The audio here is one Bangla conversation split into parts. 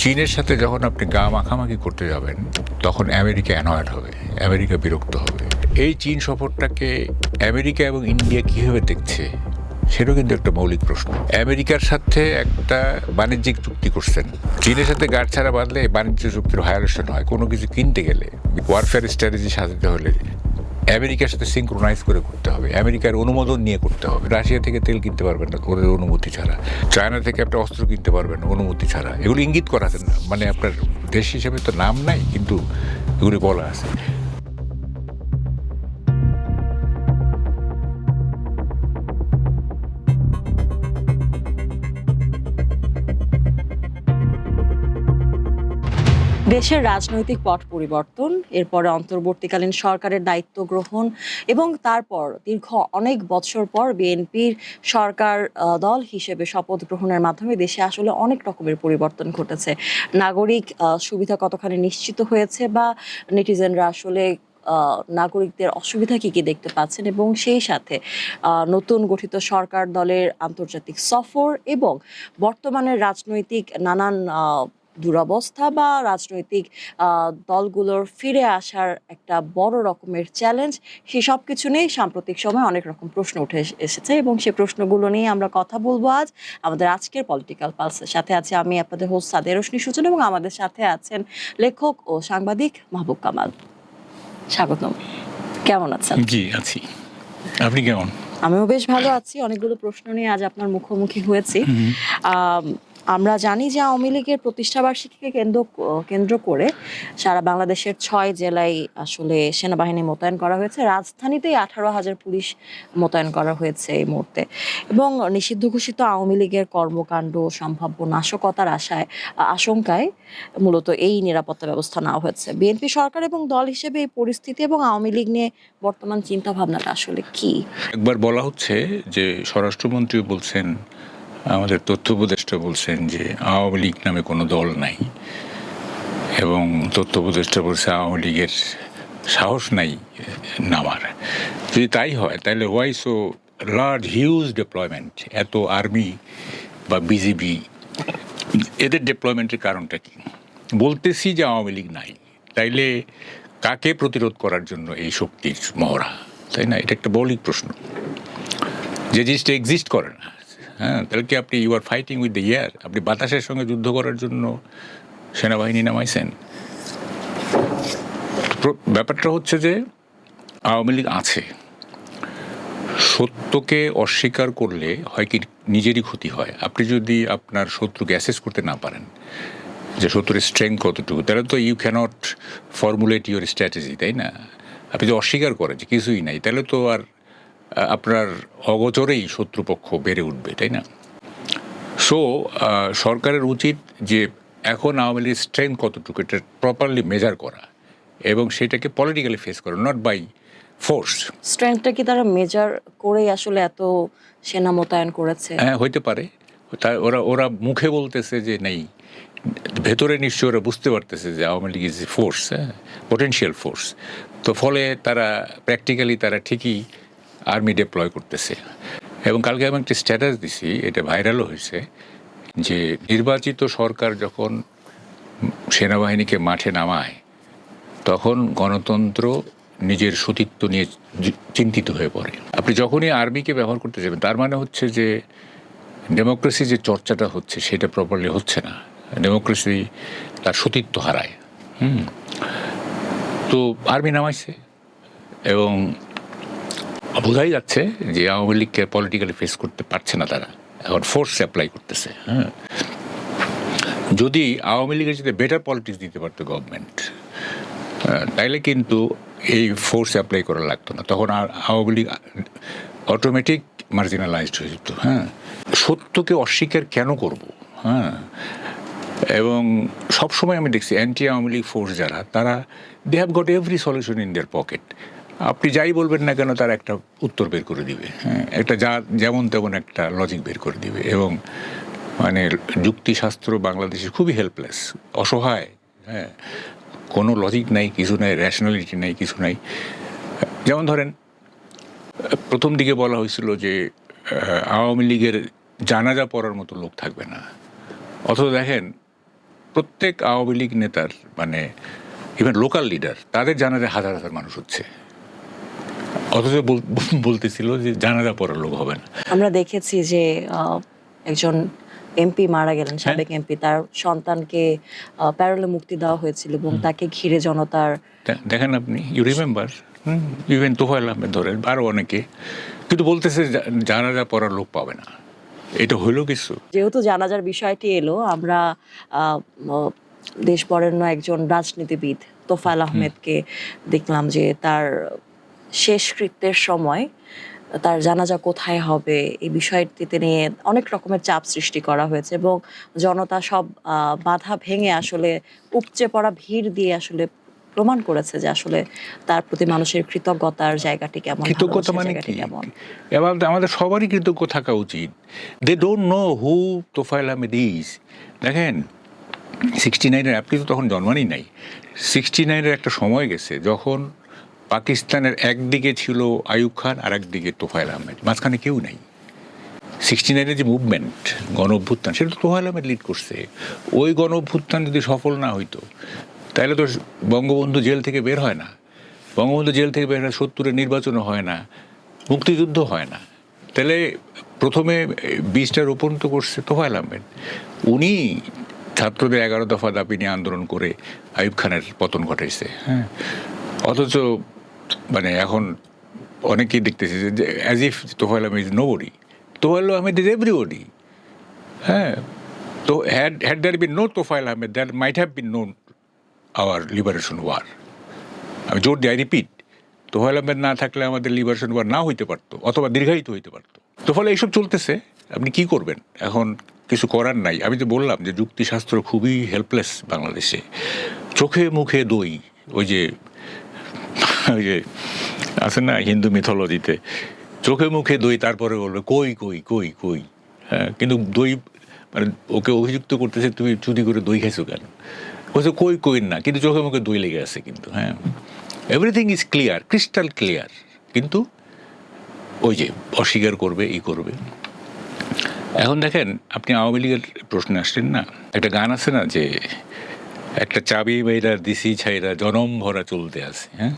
চীনের সাথে যখন আপনি গা মাখামাখি করতে যাবেন তখন আমেরিকা অ্যানয়েড হবে, আমেরিকা বিরক্ত হবে। এই চীন সফরটাকে আমেরিকা এবং ইন্ডিয়া কীভাবে দেখছে সেটাও কিন্তু একটা মৌলিক প্রশ্ন। আমেরিকার সাথে একটা বাণিজ্যিক চুক্তি করছেন, চীনের সাথে গাঁট ছাড়া বাঁধলে বাণিজ্য চুক্তির ভায়োলেশন হয়। কোনো কিছু কিনতে গেলে ওয়ারফেয়ার স্ট্র্যাটেজি সাজাতে হলে আমেরিকার সাথে সিঙ্ক্রোনাইজ করে করতে হবে, আমেরিকার অনুমোদন নিয়ে করতে হবে। রাশিয়া থেকে তেল কিনতে পারবেন না ওদের অনুমতি ছাড়া, চায়না থেকে একটা অস্ত্র কিনতে পারবেন না অনুমতি ছাড়া। এগুলো ইঙ্গিত করা আছে না, মানে আপনার দেশ হিসেবে তো নাম নাই, কিন্তু এগুলি বলা আছে। দেশের রাজনৈতিক পট পরিবর্তন, এরপরে অন্তর্বর্তীকালীন সরকারের দায়িত্ব গ্রহণ এবং তারপর দীর্ঘ অনেক বছর পর বিএনপির সরকার দল হিসেবে শপথ গ্রহণের মাধ্যমে দেশে আসলে অনেক রকমের পরিবর্তন ঘটেছে। নাগরিক সুবিধা কতখানি নিশ্চিত হয়েছে বা নেটিজেনরা আসলে নাগরিকদের অসুবিধা কি কি দেখতে পাচ্ছেন, এবং সেই সাথে নতুন গঠিত সরকার দলের আন্তর্জাতিক সফর এবং বর্তমানের রাজনৈতিক নানান দুরবস্থা বা রাজনৈতিক দলগুলোর ফিরে আসার একটা বড় রকমের চ্যালেঞ্জ, সেই সব কিছু নিয়ে সাম্প্রতিক সময় অনেক রকম প্রশ্ন উঠে এসেছে এবং সেই প্রশ্নগুলো নিয়ে আমরা কথা বলবো আজ আমাদের আজকের পলিটিক্যাল পালসের সাথে। আছে আমি আপনাদের হোস্ট সাদিয়া রোশনি সুজন এবং আমাদের সাথে আছেন লেখক ও সাংবাদিক মাহবুব কামাল। স্বাগতম। কেমন আছেন? জি আছি, আপনি কেমন? আমিও বেশ ভালো আছি। অনেকগুলো প্রশ্ন নিয়ে আজ আপনার মুখোমুখি হয়েছি। আমরা জানি যে আওয়ামী লীগের প্রতিষ্ঠাবার্ষিকীকে কেন্দ্র করে সারা বাংলাদেশের 6 জেলায় আসলে সেনাবাহিনী মোতায়েন করা হয়েছে। রাজধানীতেই 18,000 পুলিশ মোতায়েন করা হয়েছে এই মুহূর্তে, এবং নিষিদ্ধ ঘোষিত আওয়ামী লীগের কর্মকাণ্ড সম্ভাব্য নাশকতার আশঙ্কায় মূলত এই নিরাপত্তা ব্যবস্থা নেওয়া হয়েছে। বিএনপি সরকার এবং দল হিসেবে এই পরিস্থিতি এবং আওয়ামী লীগ নিয়ে বর্তমান চিন্তা ভাবনাটা আসলে কি? একবার বলা হচ্ছে যে স্বরাষ্ট্রমন্ত্রী বলছেন, আমাদের তথ্য উপদেষ্টা বলছেন যে আওয়ামী লীগ নামে কোনো দল নাই, এবং তথ্য উপদেষ্টা বলছে আওয়ামী লীগের সাহস নাই নামার। যদি তাই হয় তাহলে why so large huge deployment, এত আর্মি বা বিজিবি, এদের ডেপ্লয়মেন্টের কারণটা কি? বলতেছি যে আওয়ামী লীগ নাই, তাইলে কাকে প্রতিরোধ করার জন্য এই শক্তির মহড়া, তাই না? এটা একটা মৌলিক প্রশ্ন। যে জিনিসটা এক্সিস্ট করে না, হ্যাঁ, তাহলে কি আপনি you are fighting with the air? আপনি বাতাসের সঙ্গে যুদ্ধ করার জন্য সেনাবাহিনী নামাইছেন। ব্যাপারটা হচ্ছে যে আওয়ামী লীগ আছে, সত্যকে অস্বীকার করলে হয় কি নিজেরই ক্ষতি হয়। আপনি যদি আপনার শত্রুকে অ্যাসেস করতে না পারেন যে শত্রুর স্ট্রেংথ কতটুকু, তাহলে তো you cannot formulate your strategy, তাই না? আপনি যদি অস্বীকার করেন যে কিছুই নাই, তাহলে তো আর আপনার অগোচরেই শত্রুপক্ষ বেড়ে উঠবে, তাই না? সো সরকারের উচিত যে এখন আওয়ামী লীগের স্ট্রেংথ কতটুকু এটা প্রপারলি মেজার করা এবং সেটাকে পলিটিক্যালি ফেস করা, নট বাই ফোর্স। স্ট্রেংথটা কি তারা মেজার করেই আসলে এত সেনা মোতায়েন করেছে? হ্যাঁ, হইতে পারে। ওরা মুখে বলতেছে যে নেই, ভেতরে নিশ্চয়ই ওরা বুঝতে পারতেছে যে Awami League is a force, হ্যাঁ, পটেনশিয়াল ফোর্স। তো ফলে তারা প্র্যাকটিক্যালি তারা ঠিকই আর্মি ডিপ্লয় করতেছে। এবং কালকে আমি একটা স্ট্যাটাস দিছি, এটা ভাইরালও হয়েছে, যে নির্বাচিত সরকার যখন সেনাবাহিনীকে মাঠে নামায় তখন গণতন্ত্র নিজের সতীত্ব নিয়ে চিন্তিত হয়ে পড়ে। আপনি যখনই আর্মিকে ব্যবহার করতে যাবেন তার মানে হচ্ছে যে ডেমোক্রেসি যে চর্চাটা হচ্ছে সেটা প্রপারলি হচ্ছে না, ডেমোক্রেসি তার সতীত্ব হারায়। তো আর্মি নামাইছে এবং বোঝাই যাচ্ছে যে আওয়ামী লীগকে পলিটিক্যালি ফেস করতে পারছে না, তারা এখন ফোর্স অ্যাপ্লাই করতেছে। হ্যাঁ, যদি আওয়ামী লীগের যদি বেটার পলিটিক্স দিতে পারতো গভর্নমেন্ট, তাইলে কিন্তু এই ফোর্স অ্যাপ্লাই করা লাগতো না, তখন আর আওয়ামী লীগ অটোমেটিক মার্জিনালাইজড হয়ে যেত। হ্যাঁ, সত্যকে অস্বীকার কেন করব? হ্যাঁ, এবং সবসময় আমি দেখছি অ্যান্টি আওয়ামী লীগ ফোর্স যারা, তারা they have got every solution in their pocket. আপনি যাই বলবেন না কেন তারা একটা উত্তর বের করে দিবে, হ্যাঁ, একটা যেমন তেমন একটা লজিক বের করে দিবে। এবং মানে যুক্তিশাস্ত্র বাংলাদেশে খুবই হেল্পলেস, অসহায়। হ্যাঁ, কোনো লজিক নাই, কিছু নাই, র্যাশনালিটি নাই, কিছু নাই। যেমন ধরেন প্রথম দিকে বলা হয়েছিল যে আওয়ামী লীগের জানাজা পড়ার মতো লোক থাকবে না, অথচ দেখেন প্রত্যেক আওয়ামী লীগ নেতার মানে ইভেন লোকাল লিডার তাদের জানাজা হাজার হাজার মানুষ হচ্ছে, অথচ বলতেছিল যে জানাজা পড়ার লোক হবে না। আমরা দেখেছি যে একজন এমপি মারা গেলেন, সাবেক এমপি, তার সন্তানকে প্যারোলে মুক্তি দেওয়া হয়েছিল এবং তাকে ঘিরে জনতার দেখেন আপনি, you remember, even Tofail Ahmed ধরেন আরও অনেকে, কিন্তু বলতেছে জানাজা পড়ার লোক পাবে না। এটা হইলো কিছু। যেহেতু জানাজার বিষয়টি এলো, আমরা দেশ বরেণ্য একজন রাজনীতিবিদ তোফায়েল আহমেদকে দেখলাম যে তার শেষকৃত্যের সময় তার জানাজা কোথায় হবে এই বিষয়টিতে নিয়ে অনেক রকমের চাপ সৃষ্টি করা হয়েছে এবং জনতা সব বাধা ভেঙে আসলে উপচে পড়া ভিড় দিয়ে আসলে প্রমাণ করেছে যে আসলে তার প্রতি মানুষের কৃতজ্ঞতার জায়গাটি কেমন, কৃতজ্ঞতা মানে কি? এবার আমাদের সবারই কৃতজ্ঞ থাকা উচিত। They don't know who Tofail Ahmed is. দেখেন 69-এর আপনি তো তখন জন্মানই নাই। 69-এর একটা সময় গেছে যখন পাকিস্তানের একদিকে ছিল আইয়ুব খান আর একদিকে তোফায়েল আহমেদ, মাঝখানে কেউ নাই। 69-এর যে মুভমেন্ট, গণ অভ্যুত্থান, সেটা তো তোফায়েল আহমেদ লিড করছে। ওই গণ অভ্যুত্থান যদি সফল না হইতো তাহলে তো বঙ্গবন্ধু জেল থেকে বের হয় না, বঙ্গবন্ধু জেল থেকে বের হয় 70-এর নির্বাচনও হয় না, মুক্তিযুদ্ধ হয় না। তাহলে প্রথমে বীজটা রোপণ তো করছে তোফায়েল আহমেদ। উনি ছাত্রদের 11 দফা দাবি নিয়ে আন্দোলন করে আইয়ুব খানের পতন ঘটাইছে। হ্যাঁ, অথচ মানে এখন অনেকেই দেখতেছে যে as if Tofail Ahmed is nobody. Tofail Ahmed is everybody. হ্যাঁ, তো had there been no Tofail Ahmed, that might have been known our liberation war. আমি জোর দিই, আই রিপিট, তোফায়েল আহমেদ না থাকলে আমাদের লিবারেশন ওয়ার না হইতে পারতো, অথবা দীর্ঘায়িত হইতে পারতো। তো ফলে এইসব চলতেছে, আপনি কি করবেন? এখন কিছু করার নাই। আমি তো বললাম যে যুক্তিশাস্ত্র খুবই হেল্পলেস বাংলাদেশে। চোখে মুখে দই, ওই যে আছে না হিন্দু মিথোলজিতে, চোখে মুখে দই, তারপরে বলবে কই কই কই কই। হ্যাঁ, কিন্তু দই মানে ওকে অভিযুক্ত করতেছে তুমি চুরি করে দই খাইছো কেন, বলছে কই কই না, কিন্তু চোখে মুখে দই লেগে আছে। কিন্তু হ্যাঁ, everything is clear, crystal clear, কিন্তু ওই যে অস্বীকার করবে, ই করবে। এখন দেখেন, আপনি আওয়ামী লীগের প্রশ্নে আসছেন না, একটা গান আছে না যে একটা চাবি মেয়েরা দিশি ছাইরা জনম ভরা চলতে আছে। হ্যাঁ,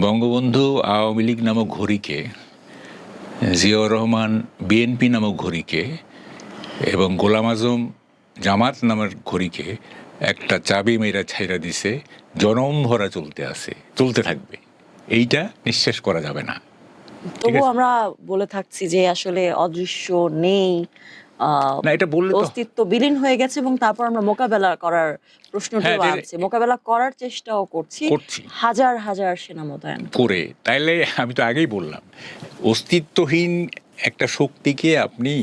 বঙ্গবন্ধু আওয়ামী লীগ নামক ঘড়িকে, জিয়াউর রহমান বিএনপি নামক ঘড়িকে এবং গোলাম আজম জামাত নামের ঘড়িকে একটা চাবি মেয়েরা ছাইরা দিছে, জনম ভরা চলতে আছে, চলতে থাকবে। এইটা নিঃশেষ করা যাবে না। তবু আমরা বলে থাকছি যে আসলে অদৃশ্য নেই, না এটা বললে তো অস্তিত্ব বিলীন হয়ে গেছে এবং তারপর আমরা মোকাবেলা করার প্রশ্নটাও আসছে, মোকাবেলা করার চেষ্টাও করছি হাজার হাজার সেনা মোতায়েন করে। তাইলে আমি তো আগেই বললাম, অস্তিত্বহীন একটা শক্তিকে আপনি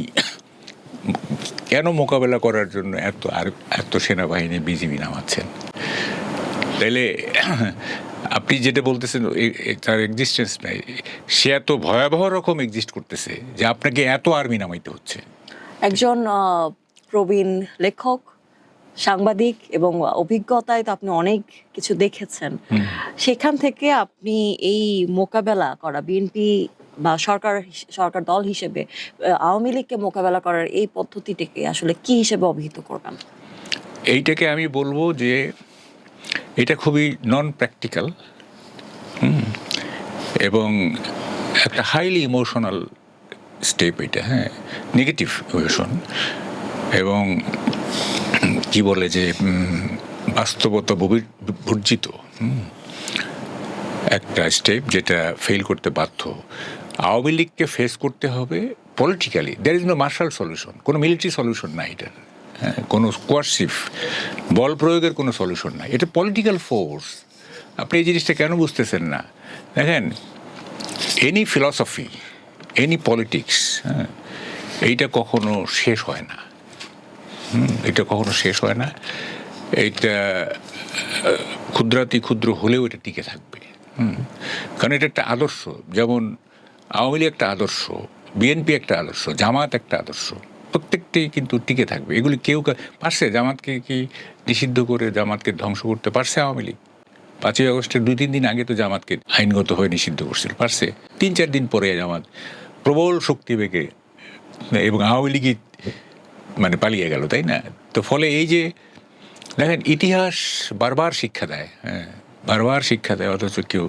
কেন মোকাবেলা করার জন্য এত সেনাবাহিনী বিজিবি নামাচ্ছেন? তাইলে আপনি যেটা বলতেছেন তার এক্সিস্টেন্স নাই, সে এত ভয়াবহ রকম এক্সিস্ট করতেছে যে আপনাকে এত আর্মি নামাইতে হচ্ছে। একজন প্রবীণ লেখক, সাংবাদিক এবং অভিজ্ঞতায় তো আপনি অনেক কিছু দেখেছেন, সেখান থেকে আপনি এই মোকাবেলা করা বিএনপি বা সরকার দল হিসেবে আওয়ামী লীগকে মোকাবেলা করার এই পদ্ধতিটাকে আসলে কি হিসেবে অভিহিত করবেন? এইটাকে আমি বলবো যে এটা খুবই নন প্র্যাকটিক্যাল এবং একটা হাইলি ইমোশনাল স্টেপ এটা। হ্যাঁ, নেগেটিভ ইমোশন এবং কি বলে যে বাস্তবতা বর্জিত একটা স্টেপ, যেটা ফেল করতে বাধ্য। আওয়ামী লীগকে ফেস করতে হবে politically. There is no martial solution, কোনো মিলিটারি সলিউশন নাই এটা। হ্যাঁ, কোনো কোয়ার্সিভ বল প্রয়োগের কোনো সলিউশন নাই, এটা পলিটিক্যাল ফোর্স। আপনি এই জিনিসটা কেন বুঝতেছেন না? দেখেন, এনি ফিলসফি, এনি পলিটিক্স, হ্যাঁ, এইটা কখনো শেষ হয় না। এটা কখনো শেষ হয় না। এইটা ক্ষুদ্রাতি ক্ষুদ্র হলেও এটা টিকে থাকবে। কারণ এটা একটা আদর্শ। যেমন আওয়ামী লীগ একটা আদর্শ, বিএনপি একটা আদর্শ, জামাত একটা আদর্শ, প্রত্যেকটি কিন্তু টিকে থাকবে। এগুলি কেউ পারছে জামাতকে কি নিষিদ্ধ করে জামাতকে ধ্বংস করতে পারছে আওয়ামী লীগ? 5ই আগস্টের 2-3 দিন আগে তো জামাতকে আইনগত হয়ে নিষিদ্ধ করছিল, পারছে? 3-4 দিন পরে জামাত প্রবল শক্তি বেগে এবং আওয়ামী লীগই মানে পালিয়ে গেল, তাই না? তো ফলে এই যে দেখেন, ইতিহাস বারবার শিক্ষা দেয়, হ্যাঁ, বারবার শিক্ষা দেয়, অথচ কেউ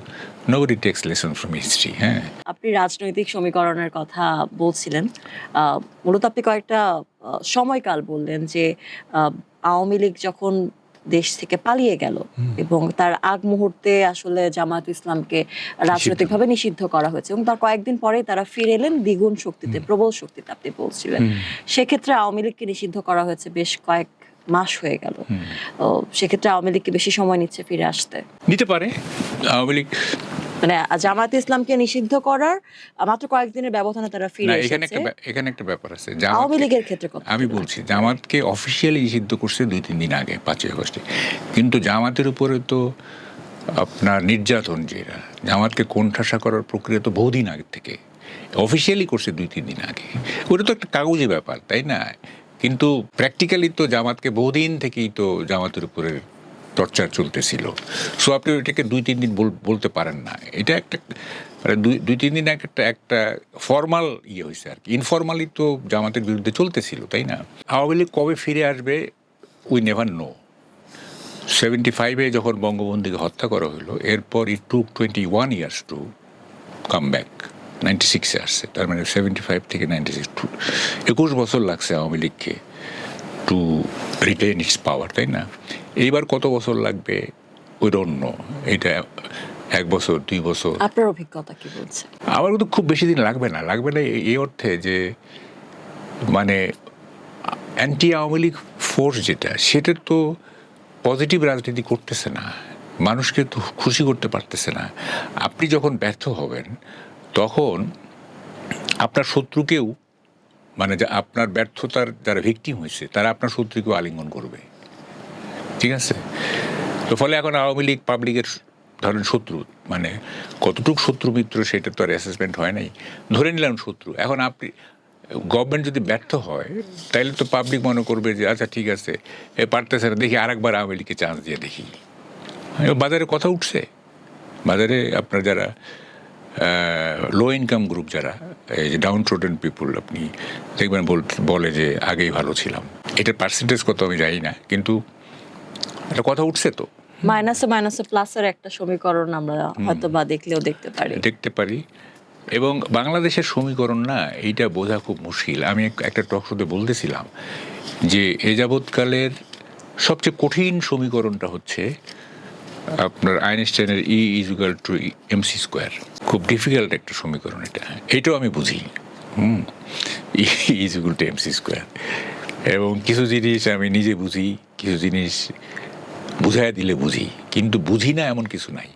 nobody takes lesson from history. হ্যাঁ, আপনি রাজনৈতিক সমীকরণের কথা বলছিলেন, মূলত আপনি কয়েকটা সময়কাল বললেন যে আওয়ামী লীগ যখন দেশ থেকে পালিয়ে গেল এবং তার আগ মুহূর্তে আসলে জামায়াত ইসলামকে রাজনৈতিকভাবে নিষিদ্ধ করা হয়েছে এবং তার কয়েকদিন পরেই তারা ফিরে এলেন দ্বিগুণ শক্তিতে, প্রবল শক্তিতে আপনি বলছিলেন। সেক্ষেত্রে আওয়ামী লীগকে নিষিদ্ধ করা হয়েছে বেশ কয়েক মাস হয়ে গেল। সেক্ষেত্রে আওয়ামী লীগকে বেশি সময় নিচ্ছে ফিরে আসতে? নিতে পারে আওয়ামী লীগ। মানে জামায়াত ইসলামকে নিষিদ্ধ করার মাত্র কয়েকদিনের ব্যবধানে তারা ফিরে এসেছে। এখানে একটা ব্যাপার আছে, আওয়ামী লীগের ক্ষেত্রে কত? আমি বলছি, জামাতকে অফিসিয়ালি নিষিদ্ধ করছে 2-3 দিন আগে, 5ই আগস্টে। কিন্তু জামাতের উপরে তো আপনার নির্যাতন, যেটা জামাতকে কোণঠাসা করার প্রক্রিয়া তো বহুদিন আগে থেকে, অফিসিয়ালি করছে 2-3 দিন আগে। ওটা তো একটা কাগজে ব্যাপার, তাই না? কিন্তু প্র্যাকটিক্যালি তো জামাতকে বহুদিন থেকেই তো জামাতের উপরে টর্চার চলতেছিল। সো আপনি ওইটাকে 2-3 দিন বলতে পারেন না। এটা একটা মানে 2-3 দিন একটা ফর্মাল ইয়ে হয়েছে আর কি। ইনফর্মালি তো জামাতের বিরুদ্ধে চলতেছিল, তাই না? আওয়ামী লীগ কবে ফিরে আসবে উই নেভার নো। 75-এ যখন বঙ্গবন্ধুকে হত্যা করা হলো, এরপর ইট টুক 21 ইয়ার্স টু কাম ব্যাক। 96-এ আসছে, তার মানে 75 থেকে 96, 21 বছর লাগছে আওয়ামী লীগকে টু রিটেন ইটস পাওয়ার, তাই না? এইবার কত বছর লাগবে ওই ডোন্ট নো। এটা 1 বছর, 2 বছর। আপনার অভিজ্ঞতা কি বলছে? আমার কিন্তু খুব বেশি দিন লাগবে না এই অর্থে যে মানে অ্যান্টি আওয়ামী লীগ ফোর্স যেটা, সেটা তো পজিটিভ রাজনীতি করতেছে না, মানুষকে তো খুশি করতে পারতেছে না। আপনি যখন ব্যর্থ হবেন তখন আপনার শত্রুকেও, মানে আপনার ব্যর্থতার যারা ভিকটিম হয়েছে তারা আপনার শত্রুকেও আলিঙ্গন করবে, ঠিক আছে? তো ফলে এখন আওয়ামী লীগ পাবলিকের ধরেন শত্রু, মানে কতটুকু শত্রু মিত্র সেটা তো আর অ্যাসেসমেন্ট হয় নাই, ধরে নিলাম শত্রু। এখন আপনি গভর্নমেন্ট যদি ব্যর্থ হয় তাহলে তো পাবলিক মনে করবে যে আচ্ছা ঠিক আছে, এ পারতেছে না, দেখি আরেকবার আওয়ামী লীগকে চান্স দিয়ে দেখি। বাজারে কথা উঠছে, বাজারে আপনার যারা লো ইনকাম গ্রুপ, যারা এই যে ডাউন ট্রোডেন পিপুল, আপনি দেখবেন বলে যে আগেই ভালো ছিলাম। এটার পার্সেন্টেজ কত আমি জানি না, কিন্তু একটা কথা উঠছে তো। মাইনাসে প্লাসের একটা সমীকরণ আমরা হয়তো বা দেখতে পারি। এবং বাংলাদেশের সমীকরণ না, এইটা বোঝা খুব মুশকিল। আমি একটা টক শোতে বলতেছিলাম যে এ যাবৎকালের সবচেয়ে কঠিন সমীকরণটা হচ্ছে আপনার আইনস্টাইনের E=mc²। খুব ডিফিকাল্ট একটা সমীকরণ এটা, এইটাও আমি বুঝি। E=mc²। এবং কিছু জিনিস আমি নিজে বুঝি, কিছু জিনিস বুঝাইয়া দিলে বুঝি, কিন্তু বুঝি না এমন কিছু নাই।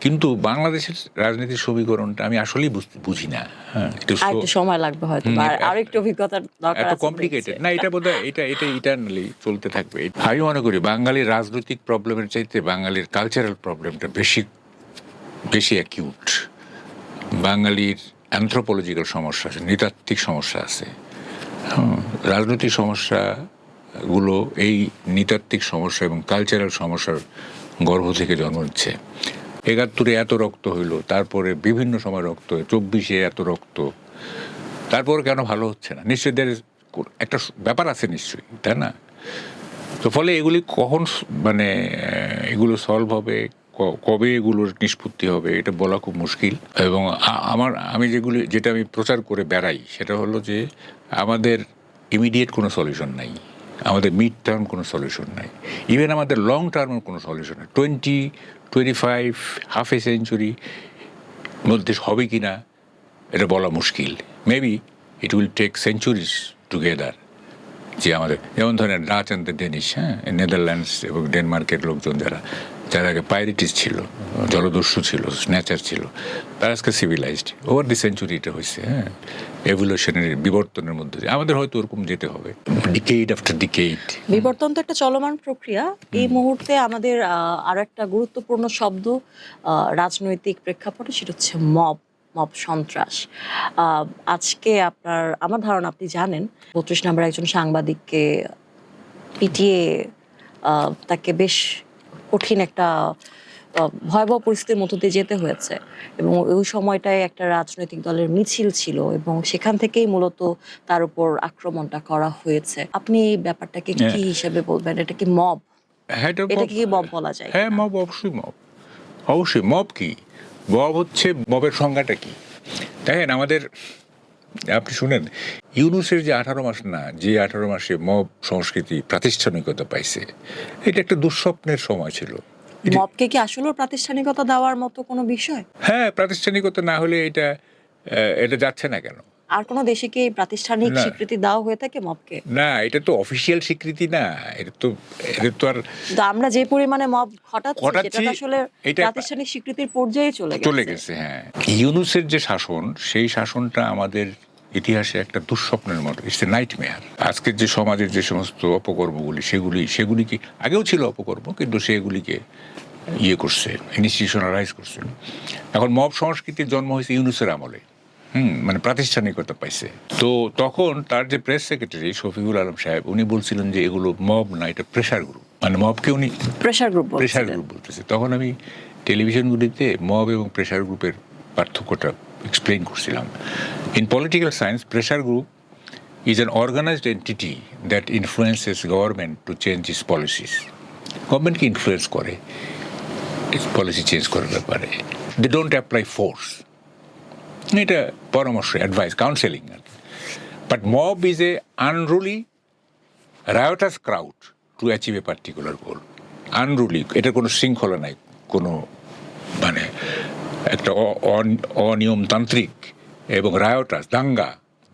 কিন্তু বাংলাদেশের রাজনীতির সমীকরণটা আমি আসলেই বুঝি না। হ্যাঁ, একটু সময় লাগবে হয়তো, আর একটু অভিজ্ঞতার দরকার আছে। এত কমপ্লিকেটেড না এটা, বোধহয় এটা ইটারনালি চলতে থাকবে। আমি মনে করি বাঙালির রাজনৈতিক প্রবলেমের চাইতে বাঙালির কালচারাল প্রবলেমটা বেশি অ্যাকিউট। বাঙালির অ্যানথ্রোপোলজিক্যাল সমস্যা আছে, নৃতাত্ত্বিক সমস্যা আছে। রাজনৈতিক সমস্যাগুলো এই নৃতাত্ত্বিক সমস্যা এবং কালচারাল সমস্যার গর্ভ থেকে জন্ম নিচ্ছে। ৭১-এ এত রক্ত হইলো, তারপরে বিভিন্ন সময় রক্ত, ২৪-এ এত রক্ত, তারপরে কেন ভালো হচ্ছে না? নিশ্চয়ই একটা ব্যাপার আছে নিশ্চয়ই, তাই না? তো ফলে এগুলি কখন মানে এগুলো সলভ হবে, কবে এগুলোর নিষ্পত্তি হবে, এটা বলা খুব মুশকিল। এবং যেটা আমি প্রচার করে বেড়াই সেটা হলো যে আমাদের ইমিডিয়েট কোনো সলিউশন নাই, আমাদের মিড টার্ম কোনো সলিউশন নাই, ইভেন আমাদের লং টার্মের কোনো সলিউশন নাই। 20-25 হাফ এ সেঞ্চুরি মধ্যে হবে কি না এটা বলা মুশকিল। Maybe it will take centuries together. যে আমাদের যেমন ধরেন ডাচ অ্যান্ড দ্য ডেনিশ, হ্যাঁ, নেদারল্যান্ডস এবং ডেনমার্কের লোকজন যারা আগে পাইরেটিস ছিল, জলদস্যু ছিল, স্ন্যাচার ছিল, তারা আজকে সিভিলাইজড। ওভার দি সেঞ্চুরিটা হয়েছে, হ্যাঁ, এভলিউশনারি বিবর্তনের মধ্যে দিয়ে আমাদের হয়তো ওরকম যেতে হবে, ডিকেইড আফটার ডিকেইড। বিবর্তন তো একটা চলমান প্রক্রিয়া। এই মুহূর্তে আমাদের আরো একটা গুরুত্বপূর্ণ শব্দ রাজনৈতিক প্রেক্ষাপটে, সেটা হচ্ছে মব সন্ত্রাস। আজকে আমার ধারণা আপনি জানেন ৩২ নম্বর একজন সাংবাদিককে পিটিয়ে তাকে বেশ কঠিন একটা ভয়াবহ পরিস্থিতির মধ্য দিয়ে যেতে হয়েছে, এবং ওই সময়টায় একটা রাজনৈতিক দলের মিছিল ছিল এবং সেখান থেকেই মূলত তার উপর আক্রমণটা করা হয়েছে। আপনি এই ব্যাপারটাকে কি হিসেবে বলবেন? এটা কি মব? হ্যাঁ এটা কি মব বলা যায়? হ্যাঁ মব, অবশ্যই মব। অবশ্যই মব কি, মব হচ্ছে, মবের সংজ্ঞাটা কি দেখেন আমাদের, আপনি শুনেন ইউনুসের যে 18 মাস না, যে 18 মাসে মব সংস্কৃতি প্রাতিষ্ঠানিকতা পাইছে, এটা একটা দুঃস্বপ্নের সময় ছিল। মবকে কি আসলে প্রাতিষ্ঠানিকতা দেওয়ার মতো কোনো বিষয়? হ্যাঁ, প্রাতিষ্ঠানিকতা না হলে এটা যাচ্ছে না কেন? আর কোনো দেশে কি প্রাতিষ্ঠানিক না। স্বীকৃতি দেওয়া হয়ে থাকে মবকে? না, এটা তো অফিসিয়াল স্বীকৃতি না, এটা তো আর কিন্তু আমরা যে পরিমাণে মব ঘটাচ্ছি ঘটাচ্ছি, সেটা তো আসলে এটা প্রাতিষ্ঠানিক স্বীকৃতির পর্যায়ে চলে গেছে। হ্যাঁ, ইউনুসের যে শাসন, সেই শাসনটা আমাদের ইতিহাসে একটা দুঃস্বপ্নের মতো, ইটস এ নাইটমেয়ার। আজকের যে সমাজের যে সমস্ত অপকর্মগুলি, সেগুলি কি আগেও ছিল অপকর্ম, কিন্তু সেগুলিকে করছে, ইনস্টিটিউশনালাইজ করছে। এখন মব সংস্কৃতির জন্ম হয়েছে ইউনুসের আমলে, মানে প্রাতিষ্ঠানিকতা পাইছে। তো তখন তার যে প্রেস সেক্রেটারি শফিকুল আলম সাহেব, উনি বলছিলেন যে এগুলো মব না, এটা প্রেশার গ্রুপ, মানে মবকে উনি প্রেশার গ্রুপ বলতেছে। তখন আমি টেলিভিশনগুলিতে মব এবং প্রেশার গ্রুপের পার্থক্যটা এক্সপ্লেইন করছিলাম। In political science, pressure group is an organized entity that influences government to change its policies. গভর্নমেন্টকে ইনফ্লুয়েন্স করে পলিসি চেঞ্জ করার ব্যাপারে। দে ডোন্ট অ্যাপ্লাই ফোর্স, এটা পরামর্শ, অ্যাডভাইস, কাউন্সেলিং আর কি। But mob is a unruly riotous crowd to achieve a particular goal. Unruly, এটার কোনো শৃঙ্খলা নাই, কোনো মানে একটা অনিয়মতান্ত্রিক এবং রায়োটাস,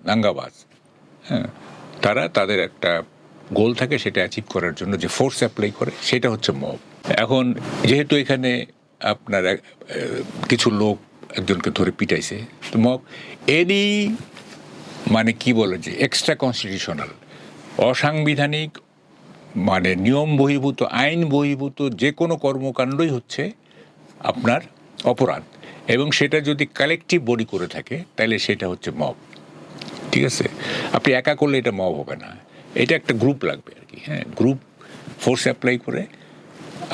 দাঙ্গাবাজ। হ্যাঁ, তারা তাদের একটা গোল থাকে, সেটা অ্যাচিভ করার জন্য যে ফোর্স অ্যাপ্লাই করে, সেটা হচ্ছে মব। এখন যেহেতু এখানে আপনার কিছু লোক একজনকে ধরে পিটাইছে, তো মব এনি মানে কি বলে যে এক্সট্রা কনস্টিটিউশনাল, অসাংবিধানিক, মানে নিয়ম বহির্ভূত, আইন বহির্ভূত যে কোনো কর্মকাণ্ডই হচ্ছে আপনার অপরাধ, এবং সেটা যদি কালেকটিভ বডি করে থাকে তাহলে সেটা হচ্ছে মব। ঠিক আছে, আপনি একা করলে এটা মব হবে না, এটা একটা গ্রুপ লাগবে আর কি। হ্যাঁ, গ্রুপ ফোর্স অ্যাপ্লাই করে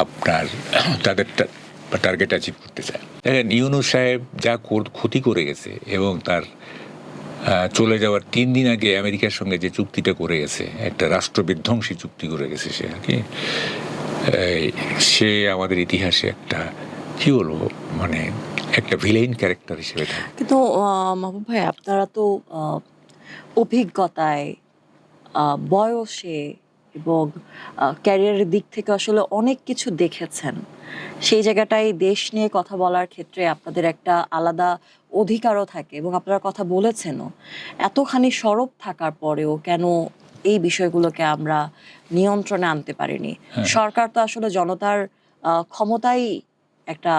আপনার তাদের টার্গেট অ্যাচিভ করতে চায়। দেখেন ইউনুস সাহেব যা ক্ষতি করে গেছে, এবং তার চলে যাওয়ার 3 দিন আগে আমেরিকার সঙ্গে যে চুক্তিটা করে গেছে, একটা রাষ্ট্রবিধ্বংসী চুক্তি করে গেছে সে আর কি। সে আমাদের ইতিহাসে একটা কি বলবো, মানে একটা ভিলেইন ক্যারেক্টার হিসেবে থাকে। কিন্তু মাহবুব ভাই, আপনারা তো অভিজ্ঞতায়, বয়সে এবং ক্যারিয়ারের দিক থেকে আসলে অনেক কিছু দেখেছেন। সেই জায়গাটায় দেশ নিয়ে কথা বলার ক্ষেত্রে আপনাদের একটা আলাদা অধিকারও থাকে, এবং আপনারা কথা বলেছেনও। এতখানি সরব থাকার পরেও কেন এই বিষয়গুলোকে আমরা নিয়ন্ত্রণে আনতে পারিনি? সরকার তো আসলে জনতার ক্ষমতাই একটা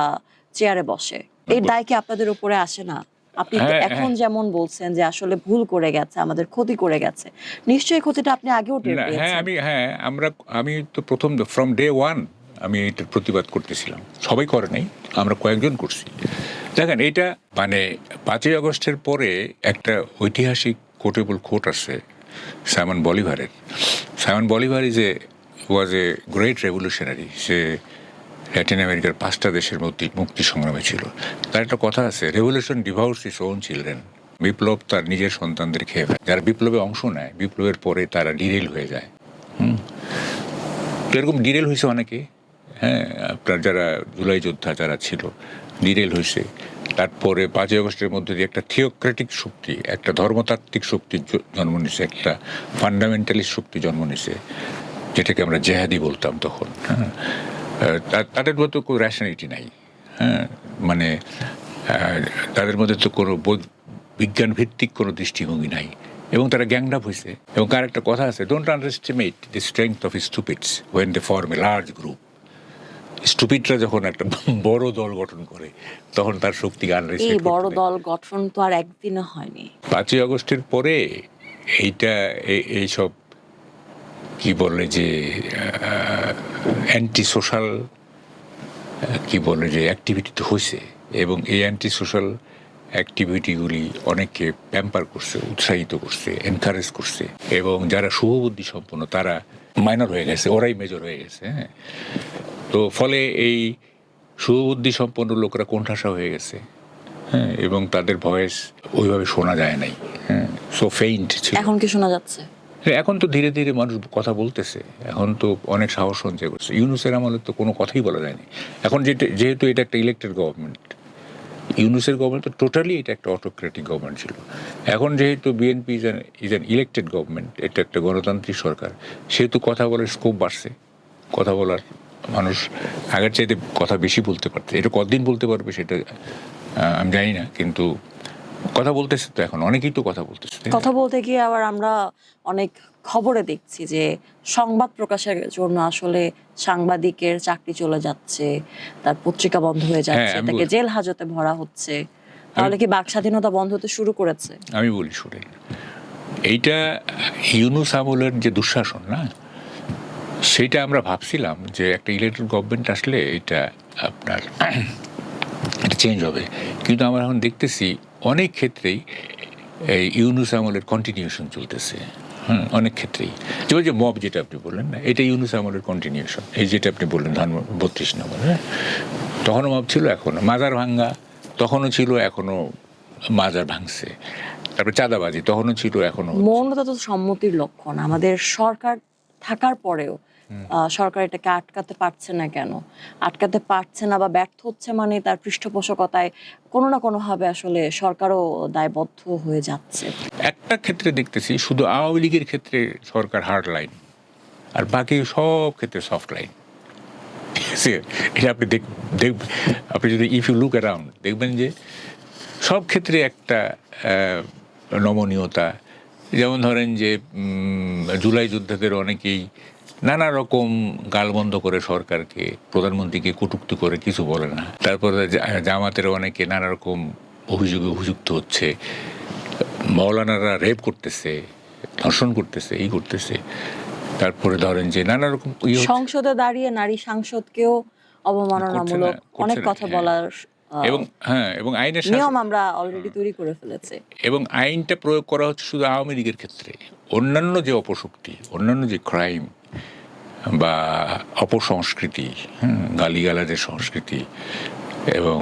চেয়ারে বসে, এই দায় কি আপনাদের উপরে আসে না? আপনি এখন যেমন বলছেন যে আসলে ভুল করে গেছে, আমাদের ক্ষতি করে গেছে, নিশ্চয়ই ক্ষতিটা আপনি আগেও টের পেয়েছেন। আমি তো প্রথম ফ্রম ডে ওয়ান আমি এটার প্রতিবাদ করতেছিলাম, সবাই করে নাই, আমরা কয়েকজন করছি। দেখেন এইটা মানে 5ই আগস্টের পরে একটা ঐতিহাসিক কোটেবল কোট আছে সাইমন বলিভারের। Simon Bolivar was a great revolutionary. সে ল্যাটিন আমেরিকার 5টা দেশের মুক্তি সংগ্রামে ছিল। তার একটা কথা আছে, রেভলিউশন ডিভাউরস ইটস ওন চিলড্রেন। বিপ্লব তার নিজের সন্তানদের খেয়ে ফেলে। যারা বিপ্লবে অংশ নেয়, বিপ্লবের পরে তারা ডিরেল হয়ে যায়। তো এরকম ডিরেল হয়েছে অনেকে। হ্যাঁ, আপনার যারা জুলাই যোদ্ধা যারা ছিল, ডিরেল হয়েছে। তারপরে 5ই আগস্টের মধ্যে দিয়ে একটা থিওক্রেটিক শক্তি, একটা ধর্মতাত্ত্বিক শক্তি জন্ম নিছে, একটা ফান্ডামেন্টালিস্ট শক্তি জন্ম নিছে, যেটাকে আমরা জেহাদি বলতাম তখন। হ্যাঁ, তাদের মধ্যে কোনো র্যাশনালিটি নাই। হ্যাঁ, মানে তাদের মধ্যে তো কোনো বিজ্ঞান ভিত্তিক কোনো দৃষ্টিভঙ্গি নাই, এবং তারা গ্যাংড আপ হয়েছে। এবং কার একটা কথা আছে, don't underestimate the strength of stupids when they form a large group. স্টুপিডরা যখন একটা বড় দল গঠন করে, তখন তার শক্তিকে আন্ডারএস্টিমেট করতে নেই। এই বড় দল গঠন তো আর একদিনে হয়নি। 5ই আগস্টের পরে এইসব কি বলে যে অ্যান্টি সোশ্যাল কি বলে যে অ্যাক্টিভিটি তো হয়েছে, এবং এই অ্যান্টি সোশ্যাল অ্যাক্টিভিটিগুলি অনেককে প্যাম্পার করছে, উৎসাহিত করছে, এনকারেজ করছে, এবং যারা শুভবুদ্ধি সম্পন্ন তারা মাইনর হয়ে গেছে, ওরাই মেজর হয়ে গেছে। হ্যাঁ, তো ফলে এই শুভবুদ্ধি সম্পন্ন লোকরা কোণঠাসা হয়ে গেছে। হ্যাঁ, এবং তাদের ভয়েস ওইভাবে শোনা যায় নাই। হ্যাঁ, সো ফেইন্ট ছিল। এখন কি শোনা যাচ্ছে? এখন তো ধীরে ধীরে মানুষ কথা বলতেছে, এখন তো অনেক সাহস সঞ্চয় করছে। ইউনূসের আমলে তো কোনো কথাই বলা যায়নি। এখন যেহেতু এটা একটা ইলেক্টেড গভর্নমেন্ট, ইউনূসের গভর্নমেন্ট তো টোটালি এটা একটা অটোক্রেটিক গভর্নমেন্ট ছিল। এখন যেহেতু BNP is an elected government, এটা একটা গণতান্ত্রিক সরকার, সেহেতু কথা বলার স্কোপ বাড়ছে। কথা বলার মানুষ আগের চাইতে কথা বেশি বলতে পারছে। এটা কতদিন বলতে পারবে সেটা আমি জানি না, কিন্তু কথা বলতেছে তো, এখন অনেকেই তো কথা বলতেছে। কথা বলতে গিয়ে আবার আমরা অনেক খবরে দেখছি যে সংবাদ প্রকাশের জন্য আসলে সাংবাদিকের চাকরি চলে যাচ্ছে, তার পত্রিকা বন্ধ হয়ে যাচ্ছে, আমি তাকে জেল হাজতে ভরা হচ্ছে। তাহলে কি বাক স্বাধীনতা বন্ধ হতে শুরু করেছে? আমি বলি শুনেন, এইটা ইউনূস আমলের যে দুঃশাসন না, সেইটা আমরা ভাবছিলাম যে একটা ইলেকটেড গভর্নমেন্ট আসলে এটা আপনার এটা চেঞ্জ হবে, কিন্তু আমরা এখন দেখতেছি অনেক ক্ষেত্রেই এই ইউনূস আমলের কন্টিনিউশন চলতেছে। অনেক ক্ষেত্রেই যেমন যে মব যেটা আপনি বললেন না, এটা ইউনূস আমলের কন্টিনিউশন। এই যেটা আপনি বললেন ধান 32 নম্বর, হ্যাঁ, তখনও মব ছিল, এখনও মাজার ভাঙ্গা তখনও ছিল, এখনও মাজার ভাঙছে। তারপরে চাঁদাবাজি তখনও ছিল, এখনও। মৌনতা তো সম্মতির লক্ষণ। আমাদের সরকার থাকার পরেও সরকার এটাকে আটকাতে পারছে না কেন? আটকাতে পারছে না বা ব্যর্থ হচ্ছে, মানে তার পৃষ্ঠপোষকতায় কোনো না কোনোভাবে আসলে সরকারও দায়বদ্ধ হয়ে যাচ্ছে। একটা ক্ষেত্রে দেখতেছি শুধু আওয়ামী লীগের ক্ষেত্রে সরকার হার্ড লাইন, আর বাকি সব ক্ষেত্রে সফট লাইন। ঠিক আছে, এটা আপনি আপনি যদি ইফ ইউ লুক অ্যারাউন্ড দেখবেন যে সব ক্ষেত্রে একটা নমনীয়তা। যেমন ধরেন যে জুলাই যুদ্ধদের অনেকেই নানা রকম গালবন্ধ করে সরকারকে, প্রধানমন্ত্রীকে কটূক্তি করে কিছু বলে না। তারপরে জামাতের অনেকে নানা রকম অভিযোগে অভিযুক্ত হচ্ছে, মৌলানারা রেপ করতেছে, ধর্ষণ করতেছে, এই করতেছে। তারপরে ধরেন যে নানা রকম সংসদে দাঁড়িয়ে নারী সাংসদকেও অবমাননামূলক অনেক কথা বলার এবং এবং আইনের নিয়ম আমরা অলরেডি তৈরি করে ফেলেছে। এবং আইনটা প্রয়োগ করা হচ্ছে শুধু আওয়ামী লীগের ক্ষেত্রে। অন্যান্য যে অপশক্তি, অন্যান্য যে ক্রাইম বা অপসংস্কৃতি, গালিগালাজের সংস্কৃতি এবং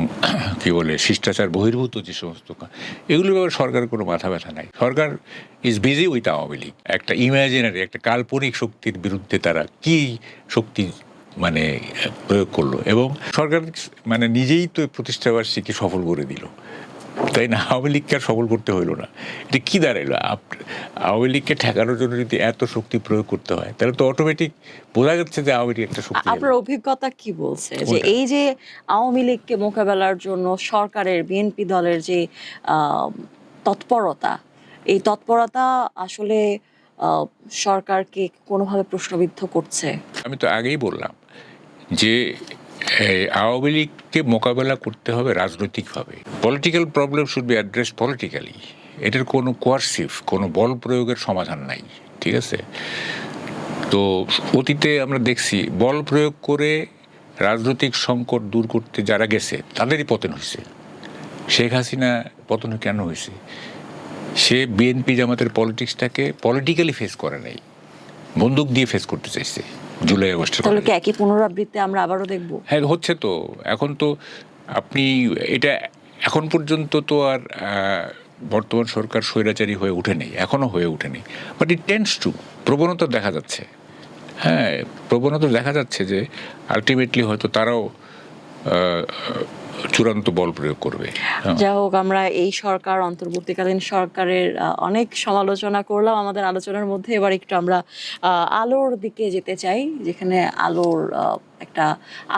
কি বলে শিষ্টাচার বহির্ভূত যে সমস্ত, এগুলোর ব্যাপারে সরকারের কোনো মাথা ব্যথা নাই। Sarkar is busy with Awami League. একটা ইমাজিনারি, একটা কাল্পনিক শক্তির বিরুদ্ধে তারা কি শক্তি মানে প্রয়োগ করলো, এবং সরকার মানে নিজেই তো প্রতিষ্ঠাবার্ষিকী সফল করে দিল, তাই না? আওয়ামী লীগকে আর সফল করতে হইলো না। এটা কি দাঁড়াইলো? আওয়ামী লীগকে ঠেকানোর জন্য যদি এত শক্তি প্রয়োগ করতে হয়, তাহলে তো অটোমেটিক বোঝা যাচ্ছে যে আওয়ামী লীগ একটা শক্তি। আপনার অভিজ্ঞতা কি বলছে যে এই যে আওয়ামী লীগকে মোকাবেলার জন্য সরকারের, বিএনপি দলের যে তৎপরতা, এই তৎপরতা আসলে সরকারকে কোনোভাবে প্রশ্নবিদ্ধ করছে? আমি তো আগেই বললাম যে আওয়ামী লীগকে মোকাবেলা করতে হবে রাজনৈতিকভাবে। Political problem should be address politically. এটার কোনো কোয়ার্সিভ, কোনো বল প্রয়োগের সমাধান নাই। ঠিক আছে, তো অতীতে আমরা দেখছি বল প্রয়োগ করে রাজনৈতিক সংকট দূর করতে যারা গেছে তাদেরই পতন হয়েছে। শেখ হাসিনা পতন কেন হয়েছে? সে বিএনপি জামাতের পলিটিক্সটাকে পলিটিক্যালি ফেস করে নাই, বন্দুক দিয়ে ফেস করতে চাইছে জুলাই আগস্টের। তাহলে কি একই পুনরাবৃত্তি আমরা আবারও দেখব? হ্যাঁ, হচ্ছে তো। এখন তো আপনি এটা এখন পর্যন্ত তো আর বর্তমান সরকার স্বৈরাচারী হয়ে ওঠেনি, এখনও হয়ে ওঠেনি, বাট ইট টেন্ডস টু, প্রবণতা দেখা যাচ্ছে। হ্যাঁ, প্রবণতা দেখা যাচ্ছে যে আলটিমেটলি হয়তো তারাও চূড়ান্ত বল প্রয়োগ করবে। যাই হোক, আমরা এই সরকার, অন্তর্বর্তীকালীন সরকারের অনেক সমালোচনা করলাম আমাদের আলোচনার মধ্যে। এবার একটু আমরা আলোর দিকে যেতে চাই, যেখানে আলোর একটা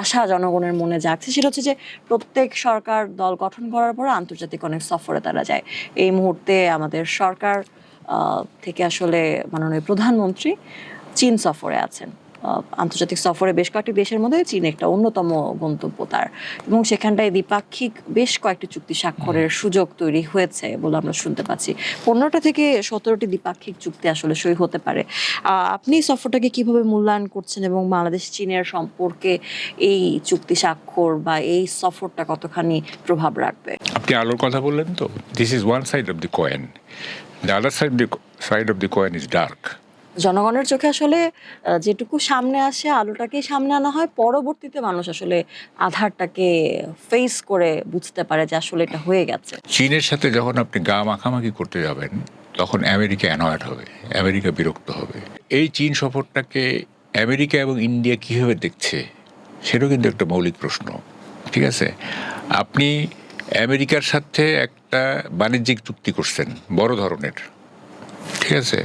আশা জনগণের মনে জাগছে। সেটা হচ্ছে যে প্রত্যেক সরকার দল গঠন করার পর আন্তর্জাতিক অনেক সফরে তারা যায়। এই মুহূর্তে আমাদের সরকার থেকে আসলে মাননীয় প্রধানমন্ত্রী চীন সফরে আছেন। আন্তর্জাতিক সফরে বেশ কয়েকটি দেশের মধ্যে চীন একটা অন্যতম গন্তব্য তার, এবং সেখানটায় দ্বিপাক্ষিক বেশ কয়েকটি চুক্তি স্বাক্ষরের সুযোগ তৈরি হয়েছে বলে আমরা শুনতে পাচ্ছি। 15টা থেকে 17টি দ্বিপাক্ষিক চুক্তি আসলে সই হতে পারে। আপনি সফরটাকে কিভাবে মূল্যায়ন করছেন, এবং বাংলাদেশ চীনের সম্পর্কে এই চুক্তি স্বাক্ষর বা এই সফরটা কতখানি প্রভাব রাখবে? আপনি আলোর কথা বললেন তো, this is one side of the coin, the other side of the coin is dark. জনগণের চোখে আসলে যেটুকু সামনে আসে আলোটাকেই সামনে আনা হয়, পরবর্তীতে মানুষ আসলে আধারটাকে ফেস করে বুঝতে পারে যে আসলে এটা হয়ে গেছে। চীনের সাথে যখন আপনি গা মাখামাখি করতে যাবেন, তখন আমেরিকা অ্যানয়েড হবে, আমেরিকা বিরক্ত হবে। এই চীন সফরটাকে আমেরিকা এবং ইন্ডিয়া কীভাবে দেখছে সেটাও কিন্তু একটা মৌলিক প্রশ্ন। ঠিক আছে, আপনি আমেরিকার সাথে একটা বাণিজ্যিক চুক্তি করছেন বড় ধরনের, ঠিক আছে,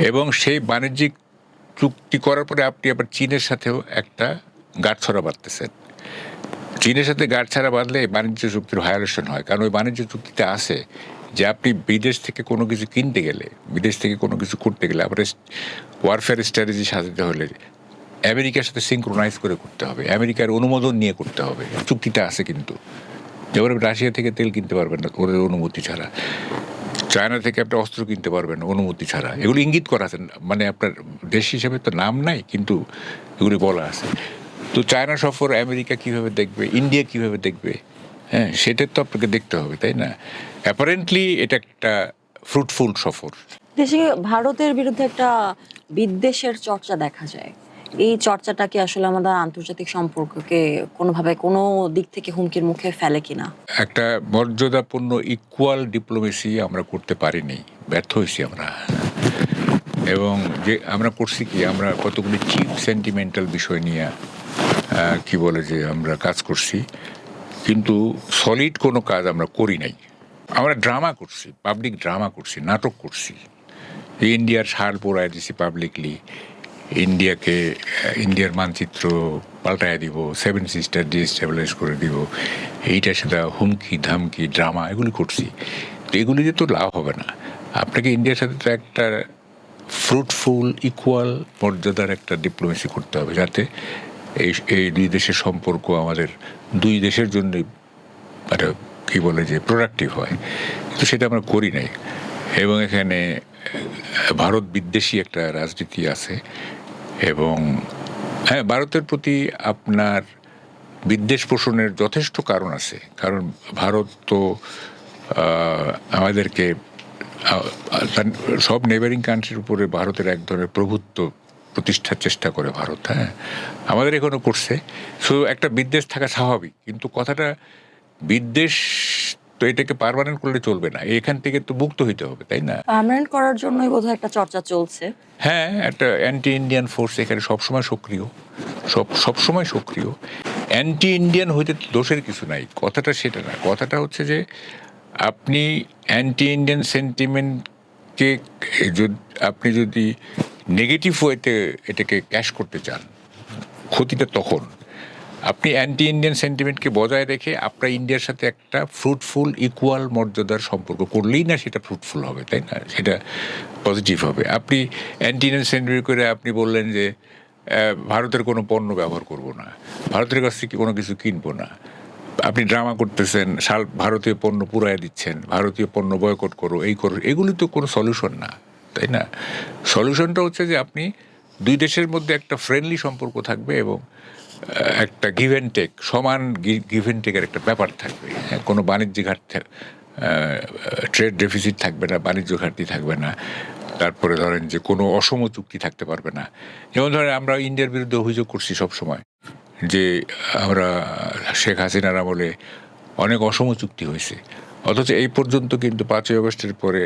এবং সেই বাণিজ্যিক চুক্তি করার পরে আপনি আবার চীনের সাথেও একটা গাঁটছড়া বাঁধতেছেন। চীনের সাথে গাঁটছড়া বাঁধলে বাণিজ্য চুক্তির ভায়োলেশন হয়, কারণ ওই বাণিজ্য চুক্তিতে আছে যে আপনি বিদেশ থেকে কোনো কিছু কিনতে গেলে, বিদেশ থেকে কোনো কিছু করতে গেলে আবার ওয়ারফেয়ার স্ট্র্যাটেজি সাজাতে হলে আমেরিকার সাথে সিঙ্ক্রোনাইজ করে করতে হবে, আমেরিকার অনুমোদন নিয়ে করতে হবে। চুক্তিটা আছে কিন্তু, যেমন রাশিয়া থেকে তেল কিনতে পারবেন না ওদের অনুমতি ছাড়া, চায়না থেকে আপনি অস্ত্র কিনতে পারবেন না অনুমতি ছাড়া। এগুলো ইঙ্গিত করা আছে, মানে আপনার দেশ হিসেবে তো নাম নাই কিন্তু এগুলি বলা আছে। তো চায়না সফর আমেরিকা কীভাবে দেখবে, ইন্ডিয়া কীভাবে দেখবে, হ্যাঁ সেটা তো আপনাকে দেখতে হবে, তাই না? অ্যাপারেন্টলি এটা একটা ফ্রুটফুল সফর। দেশে ভারতের বিরুদ্ধে একটা বিদ্বেষের চর্চা দেখা যায়। এই চর্চাটা কি আসলে আমাদের আন্তর্জাতিক সম্পর্ককে কোনোভাবে কোনো দিক থেকে হুমকির মুখে ফেলে কিনা? একটা মর্যাদাপূর্ণ ইকুয়াল ডিপ্লোমেসি আমরা করতে পারিনি, ব্যর্থ হয়েছি আমরা। এবং যে আমরা করছি কি, আমরা কতগুলি চিপ সেন্টিমেন্টাল বিষয় নিয়ে কি বলে যে আমরা কাজ করছি, কিন্তু সলিড কোনো কাজ আমরা করি নাই। আমরা ড্রামা করছি, পাবলিক ড্রামা করছি, নাটক করছি। ইন্ডিয়ার শাল পোড়ায় দিছি পাবলিকলি, ইন্ডিয়াকে, ইন্ডিয়ার মানচিত্র পাল্টায় দিব, 7 সিস্টার ডিস্টেবলাইজ করে দিব, এইটার সাথে হুমকি ধামকি ড্রামা এগুলি করছি। তো এগুলি দিয়ে তো লাভ হবে না। আপনাকে ইন্ডিয়ার সাথে তো একটা ফ্রুটফুল ইকুয়াল মর্যাদার একটা ডিপ্লোমেসি করতে হবে, যাতে এই দুই দেশের সম্পর্ক আমাদের দুই দেশের জন্য মানে কী বলে যে প্রোডাক্টিভ হয়। কিন্তু সেটা আমরা করি নাই, এবং এখানে ভারত বিদ্বেষী একটা রাজনীতি আছে। এবং হ্যাঁ, ভারতের প্রতি আপনার বিদ্বেষ পোষণের যথেষ্ট কারণ আছে, কারণ ভারত তো আমাদেরকে সব নেবারিং কান্ট্রির উপরে ভারতের এক ধরনের প্রভুত্ব প্রতিষ্ঠার চেষ্টা করে ভারত। হ্যাঁ, আমাদের এখনও করছে। সো একটা বিদ্বেষ থাকা স্বাভাবিক, কিন্তু কথাটা বিদ্বেষ তো এটাকে পার্মানেন্ট করলে চলবে না, এখান থেকে তো মুক্ত হইতে হবে, তাই না? পার্মানেন্ট করার জন্যই বোধহয় একটা চর্চা চলছে। হ্যাঁ, একটা অ্যান্টি ইন্ডিয়ান ফোর্স এখানে সবসময় সক্রিয়, সবসময় সক্রিয়। অ্যান্টি ইন্ডিয়ান হইতে দোষের কিছু নাই, কথাটা সেটা না। কথাটা হচ্ছে যে আপনি অ্যান্টি ইন্ডিয়ান সেন্টিমেন্টকে আপনি যদি নেগেটিভ ওয়েতে এটাকে ক্যাশ করতে চান, ক্ষতিটা তখন। আপনি অ্যান্টি ইন্ডিয়ান সেন্টিমেন্টকে বজায় রেখে আপনার ইন্ডিয়ার সাথে একটা ফ্রুটফুল ইকুয়াল মর্যাদার সম্পর্ক করলেই না সেটা ফ্রুটফুল হবে, তাই না? সেটা পজিটিভ হবে। আপনি অ্যান্টি ইন্ডিয়ান সেন্টিমেন্ট করে আপনি বললেন যে ভারতের কোনো পণ্য ব্যবহার করব না, ভারতের কাছ থেকে কোনো কিছু কিনবো না, আপনি ড্রামা করতেছেন, ভারতীয় পণ্য পুরায় দিচ্ছেন, ভারতীয় পণ্য বয়কট করো, এই করো, এগুলি তো কোনো সলিউশন না, তাই না? সলিউশনটা হচ্ছে যে আপনি দুই দেশের মধ্যে একটা ফ্রেন্ডলি সম্পর্ক থাকবে এবং একটা গিভ অ্যান্ড টেক, সমান গিভ অ্যান্ড টেকের একটা ব্যাপার থাকবে। হ্যাঁ, কোনো বাণিজ্যিক ট্রেড ডেফিসিট থাকবে না, বাণিজ্য ঘাটতি থাকবে না। তারপরে ধরেন যে কোনো অসম চুক্তি থাকতে পারবে না। যেমন ধরেন আমরা ইন্ডিয়ার বিরুদ্ধে অভিযোগ করছি সবসময় যে আমরা শেখ হাসিনার আমলে অনেক অসম চুক্তি হয়েছে, অথচ এই পর্যন্ত কিন্তু 5ই আগস্টের পরে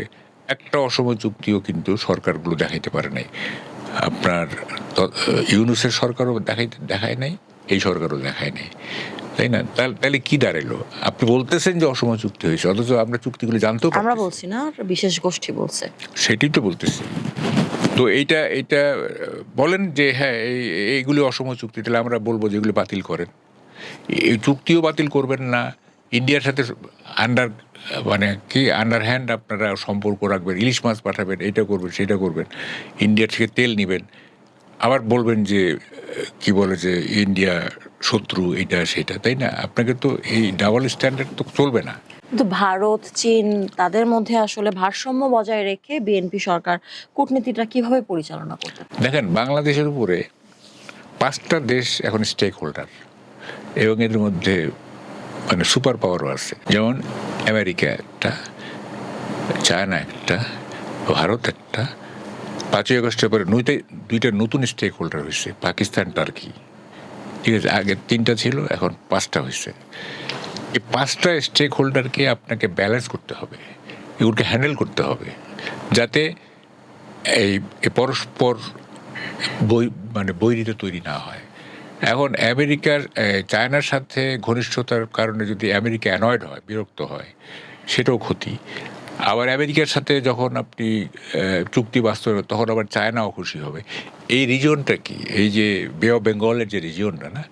একটা অসম চুক্তিও কিন্তু সরকারগুলো দেখাইতে পারে নাই। আপনার ইউনূসের সরকারও দেখায় নাই, এই সরকারও দেখায় নাই, তাই না? তাহলে কি দাঁড়ালো? আপনি বলতেছেন যে অসম চুক্তি হয়েছে, অথচ আমরা চুক্তিগুলো জানতেও পারছি। আমরা বলছি না, বিশেষ গোষ্ঠী বলছে। সেটাই তো বলতেছি। তো এইটা বলেন যে হ্যাঁ এইগুলি অসম চুক্তি, তাহলে আমরা বলবো যে এগুলো বাতিল করেন। এই চুক্তিও বাতিল করবেন না, ইন্ডিয়ার সাথে আন্ডারহ্যান্ড আপনারা সম্পর্ক রাখবেন, ইলিশ মাছ পাঠাবেন, এইটা করবেন সেটা করবেন, ইন্ডিয়ার থেকে তেল নেবেন, আবার বলবেন যে কি বলে যে ইন্ডিয়া শত্রু, এইটা সেটা, তাই না? আপনাকে তো এই ডাবল স্ট্যান্ডার্ড তো চলবে না। কিন্তু ভারত, চীন, তাদের মধ্যে আসলে ভারসাম্য বজায় রেখে বিএনপি সরকার কূটনীতিটা কিভাবে পরিচালনা করতে? দেখেন, বাংলাদেশের উপরে 5টা দেশ এখন স্টেক হোল্ডার, এবং এদের মধ্যে মানে সুপার পাওয়ারও আছে। যেমন আমেরিকা একটা, চায়না একটা, ভারত একটা। 5ই আগস্টের পরে দুইটা নতুন স্টেক হোল্ডার হয়েছে, পাকিস্তান, টার্কি। ঠিক আছে, আগে 3টা ছিল, এখন 5টা হয়েছে। এই 5টা স্টেক হোল্ডারকে আপনাকে ব্যালেন্স করতে হবে, এগুলোকে হ্যান্ডেল করতে হবে। যাতে এই পরস্পর বৈরিতা তৈরি না হয়। এখন চায়নার সাথে ঘনিষ্ঠতার কারণে যদি আমেরিকা অ্যানয়েড হয়, বিরক্ত হয়, সেটাও ক্ষতি। আবার আমেরিকার সাথে যখন আপনি চুক্তি বাস্তবায়ন, তখন আবার চায়নাও খুশি হবে। এই রিজিয়নটা কি, এই যে বে অফ বেঙ্গলের যে রিজিয়নটা না,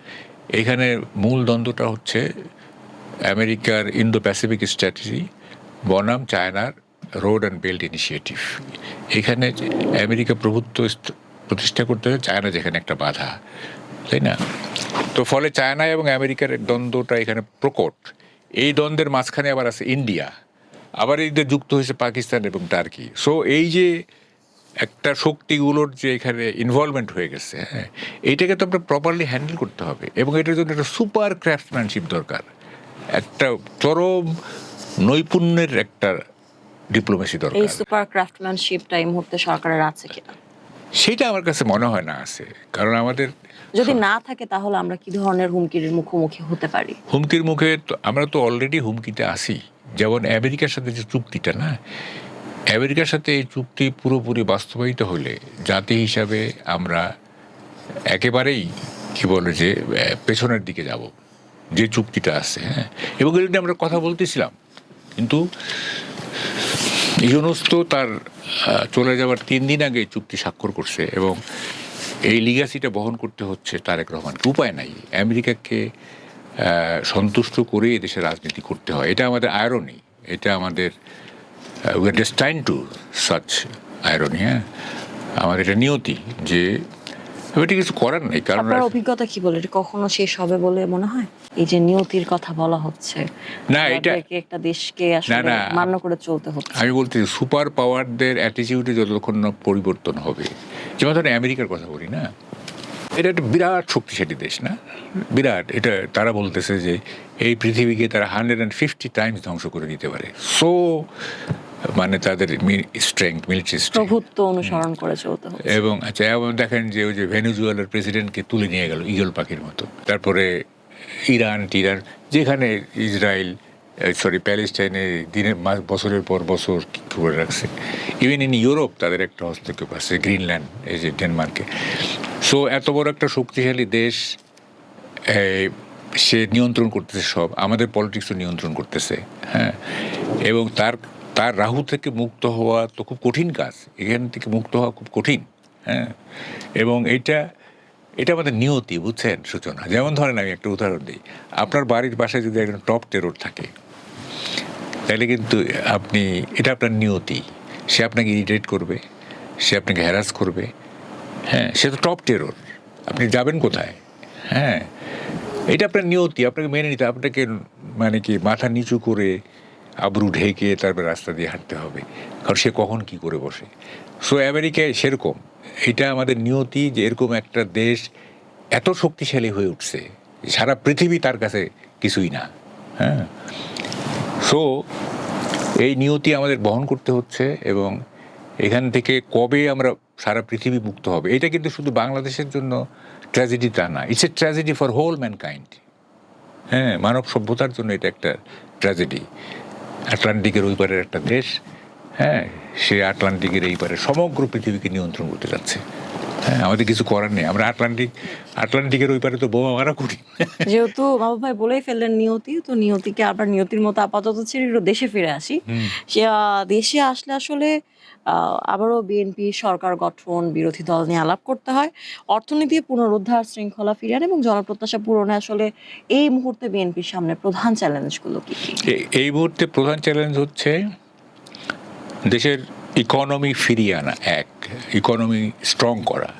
এইখানে মূল দ্বন্দ্বটা হচ্ছে আমেরিকার ইন্দো প্যাসিফিক স্ট্র্যাটেজি বনাম চায়নার রোড অ্যান্ড বেল্ট ইনিশিয়েটিভ। এখানে আমেরিকা প্রভুত্ব প্রতিষ্ঠা করতে হবে, চায়না যেখানে একটা বাধা, তাই না? তো ফলে চায়না এবং আমেরিকার দ্বন্দ্বটা এখানে প্রকট। এই দ্বন্দ্বের মাঝখানে আবার আছে ইন্ডিয়া, আবার এদের যুক্ত হয়েছে পাকিস্তান এবং টার্কি। সো এই যে একটা শক্তিগুলোর যে এখানে ইনভলভমেন্ট হয়ে গেছে, হ্যাঁ, এইটাকে তো আমরা প্রপারলি হ্যান্ডেল করতে হবে, এবং এটার জন্য একটা সুপার ক্রাফটম্যানশিপ দরকার, একটা চরম নৈপুণ্যের একটা ডিপ্লোমেসি এই দরকার। সুপার ক্রাফটম্যানশিপটা এই মুহূর্তে সরকারের আছে কিনা? সেটা আমার কাছে মনে হয় না আছে, কারণ আমাদের যদি না থাকে তাহলে আমরা কি ধরনের হুমকির মুখোমুখি হতে পারি? হুমকির মুখে আমরা তো অলরেডি হুমকিতে আসি। যেমন আমেরিকার সাথে যে চুক্তিটা না, আমেরিকার সাথে এই চুক্তি পুরোপুরি বাস্তবায়িত হলে জাতি হিসাবে আমরা একেবারেই কি বলে যে পেছনের দিকে যাব, যে চুক্তিটা আছে, হ্যাঁ। এবং এটা নিয়ে আমরা কথা বলতেছিলাম, কিন্তু ইউনূস তো তার চলে যাওয়ার 3 দিন আগে চুক্তি স্বাক্ষর করছে, এবং এই লিগাসিটা বহন করতে হচ্ছে তারেক রহমানকে। উপায় নাই, আমেরিকাকে সন্তুষ্ট করে এদেশে রাজনীতি করতে হয়। এটা আমাদের আয়রনি, এটা আমাদের we are ডেস্টাইন two such irony. হ্যাঁ, আমাদের এটা নিয়তি যে এটা কিছু করার নেই। কারণ আপনার অভিজ্ঞতা কি বলে, এটা কখনো শেষ হবে বলে মনে হয়? এই যে নিয়তির কথা বলা হচ্ছে, না, এটা একটা দেশকে আসলে মান্য করে চলতে হচ্ছে। আমি বলতে সুপার পাওয়ারদের অ্যাটিটিউডে যতক্ষণ না পরিবর্তন হবে, যেমন ধরেন আমেরিকার কথা বলি না, এটা একটা বিরাট শক্তিশালী দেশ না, বিরাট। এটা তারা বলতেছে যে এই পৃথিবীকে তারা 150 টাইমস ধ্বংস করে দিতে পারে। সো তাদের স্ট্রেংথ, মিলিটারি প্রভুত্ব অনুসরণ করে চলতে হবে। এবং আচ্ছা, এবং দেখেন যে ওই যে ভেনেজুয়েলার প্রেসিডেন্টকে তুলে নিয়ে গেল ঈগল পাখির মতো। তারপরে টিরান, যেখানে ইসরায়েল প্যালেস্টাইনে বছরের পর বছর কি করে রাখছে। ইভেন ইন ইউরোপ তাদের একটা হস্তক্ষেপ আছে, গ্রিনল্যান্ড, এই যে ডেনমার্কে। সো এত বড় একটা শক্তিশালী দেশ সে নিয়ন্ত্রণ করতেছে সব, আমাদের পলিটিক্সও নিয়ন্ত্রণ করতেছে, হ্যাঁ। এবং তার রাহু থেকে মুক্ত হওয়া তো খুব কঠিন কাজ, এখান থেকে মুক্ত হওয়া খুব কঠিন, হ্যাঁ। এবং এটা আমাদের নিয়তি, বুঝছেন সূচনা? যেমন ধরেন আমি একটা উদাহরণ দিই, আপনার বাড়ির পাশে যদি একজন টপ টেরর থাকে, তাহলে কিন্তু এটা আপনার নিয়তি, সে আপনাকে ইরিটেট করবে, সে আপনাকে হ্যারাস করবে, হ্যাঁ। সে তো টপ টেরর, আপনি যাবেন কোথায়? হ্যাঁ, এটা আপনার নিয়তি, আপনাকে মেনে নিতে, আপনাকে কি মাথা নিচু করে আবরু ঢেকে তারপর রাস্তা দিয়ে হাঁটতে হবে, কারণ সে কখন কি করে বসে। সো আমেরিকায় সেরকম, এটা আমাদের নিয়তি যে এরকম একটা দেশ এত শক্তিশালী হয়ে উঠছে, সারা পৃথিবী তার কাছে কিছুই না, হ্যাঁ। সো এই নিয়তি আমাদের বহন করতে হচ্ছে, এবং এখান থেকে কবে আমরা সারা পৃথিবী মুক্ত হবে, এটা কিন্তু শুধু বাংলাদেশের জন্য ট্র্যাজেডি তা না, it's a tragedy for whole mankind. হ্যাঁ, মানব সভ্যতার জন্য এটা একটা ট্র্যাজেডি। আটলান্টিকের ওই পারের একটা দেশ, হ্যাঁ, সে আটলান্টিকের এই পারে সমগ্র পৃথিবীকে নিয়ন্ত্রণ করতে যাচ্ছে। হ্যাঁ, আমাদের কিছু করার নেই, আমরা আটলান্টিকের ওই পারে তো বোমা মারা করি। যেহেতু বাবু ভাই বলেই ফেললেন নিয়তি, তো নিয়তিকে আবার নিয়তির মতো আপাতত ছেড়ে দেশে ফিরে আসি। সে দেশে আসলে আসলে আবারও বিএনপি সরকার গঠন, বিরোধী দল নিয়ে আলাপ করতে হয়, অর্থনীতি পুনরুদ্ধার, শৃঙ্খলা ফিরিয়ে এবং জনপ্রত্যাশা পূরণে আসলে এই মুহূর্তে বিএনপির সামনে প্রধান চ্যালেঞ্জগুলো কি কি? এই মুহূর্তে প্রধান চ্যালেঞ্জ হচ্ছে দেশের ইকোনমি ফিরিয়ে আনা, ইকোনমি স্ট্রং করা,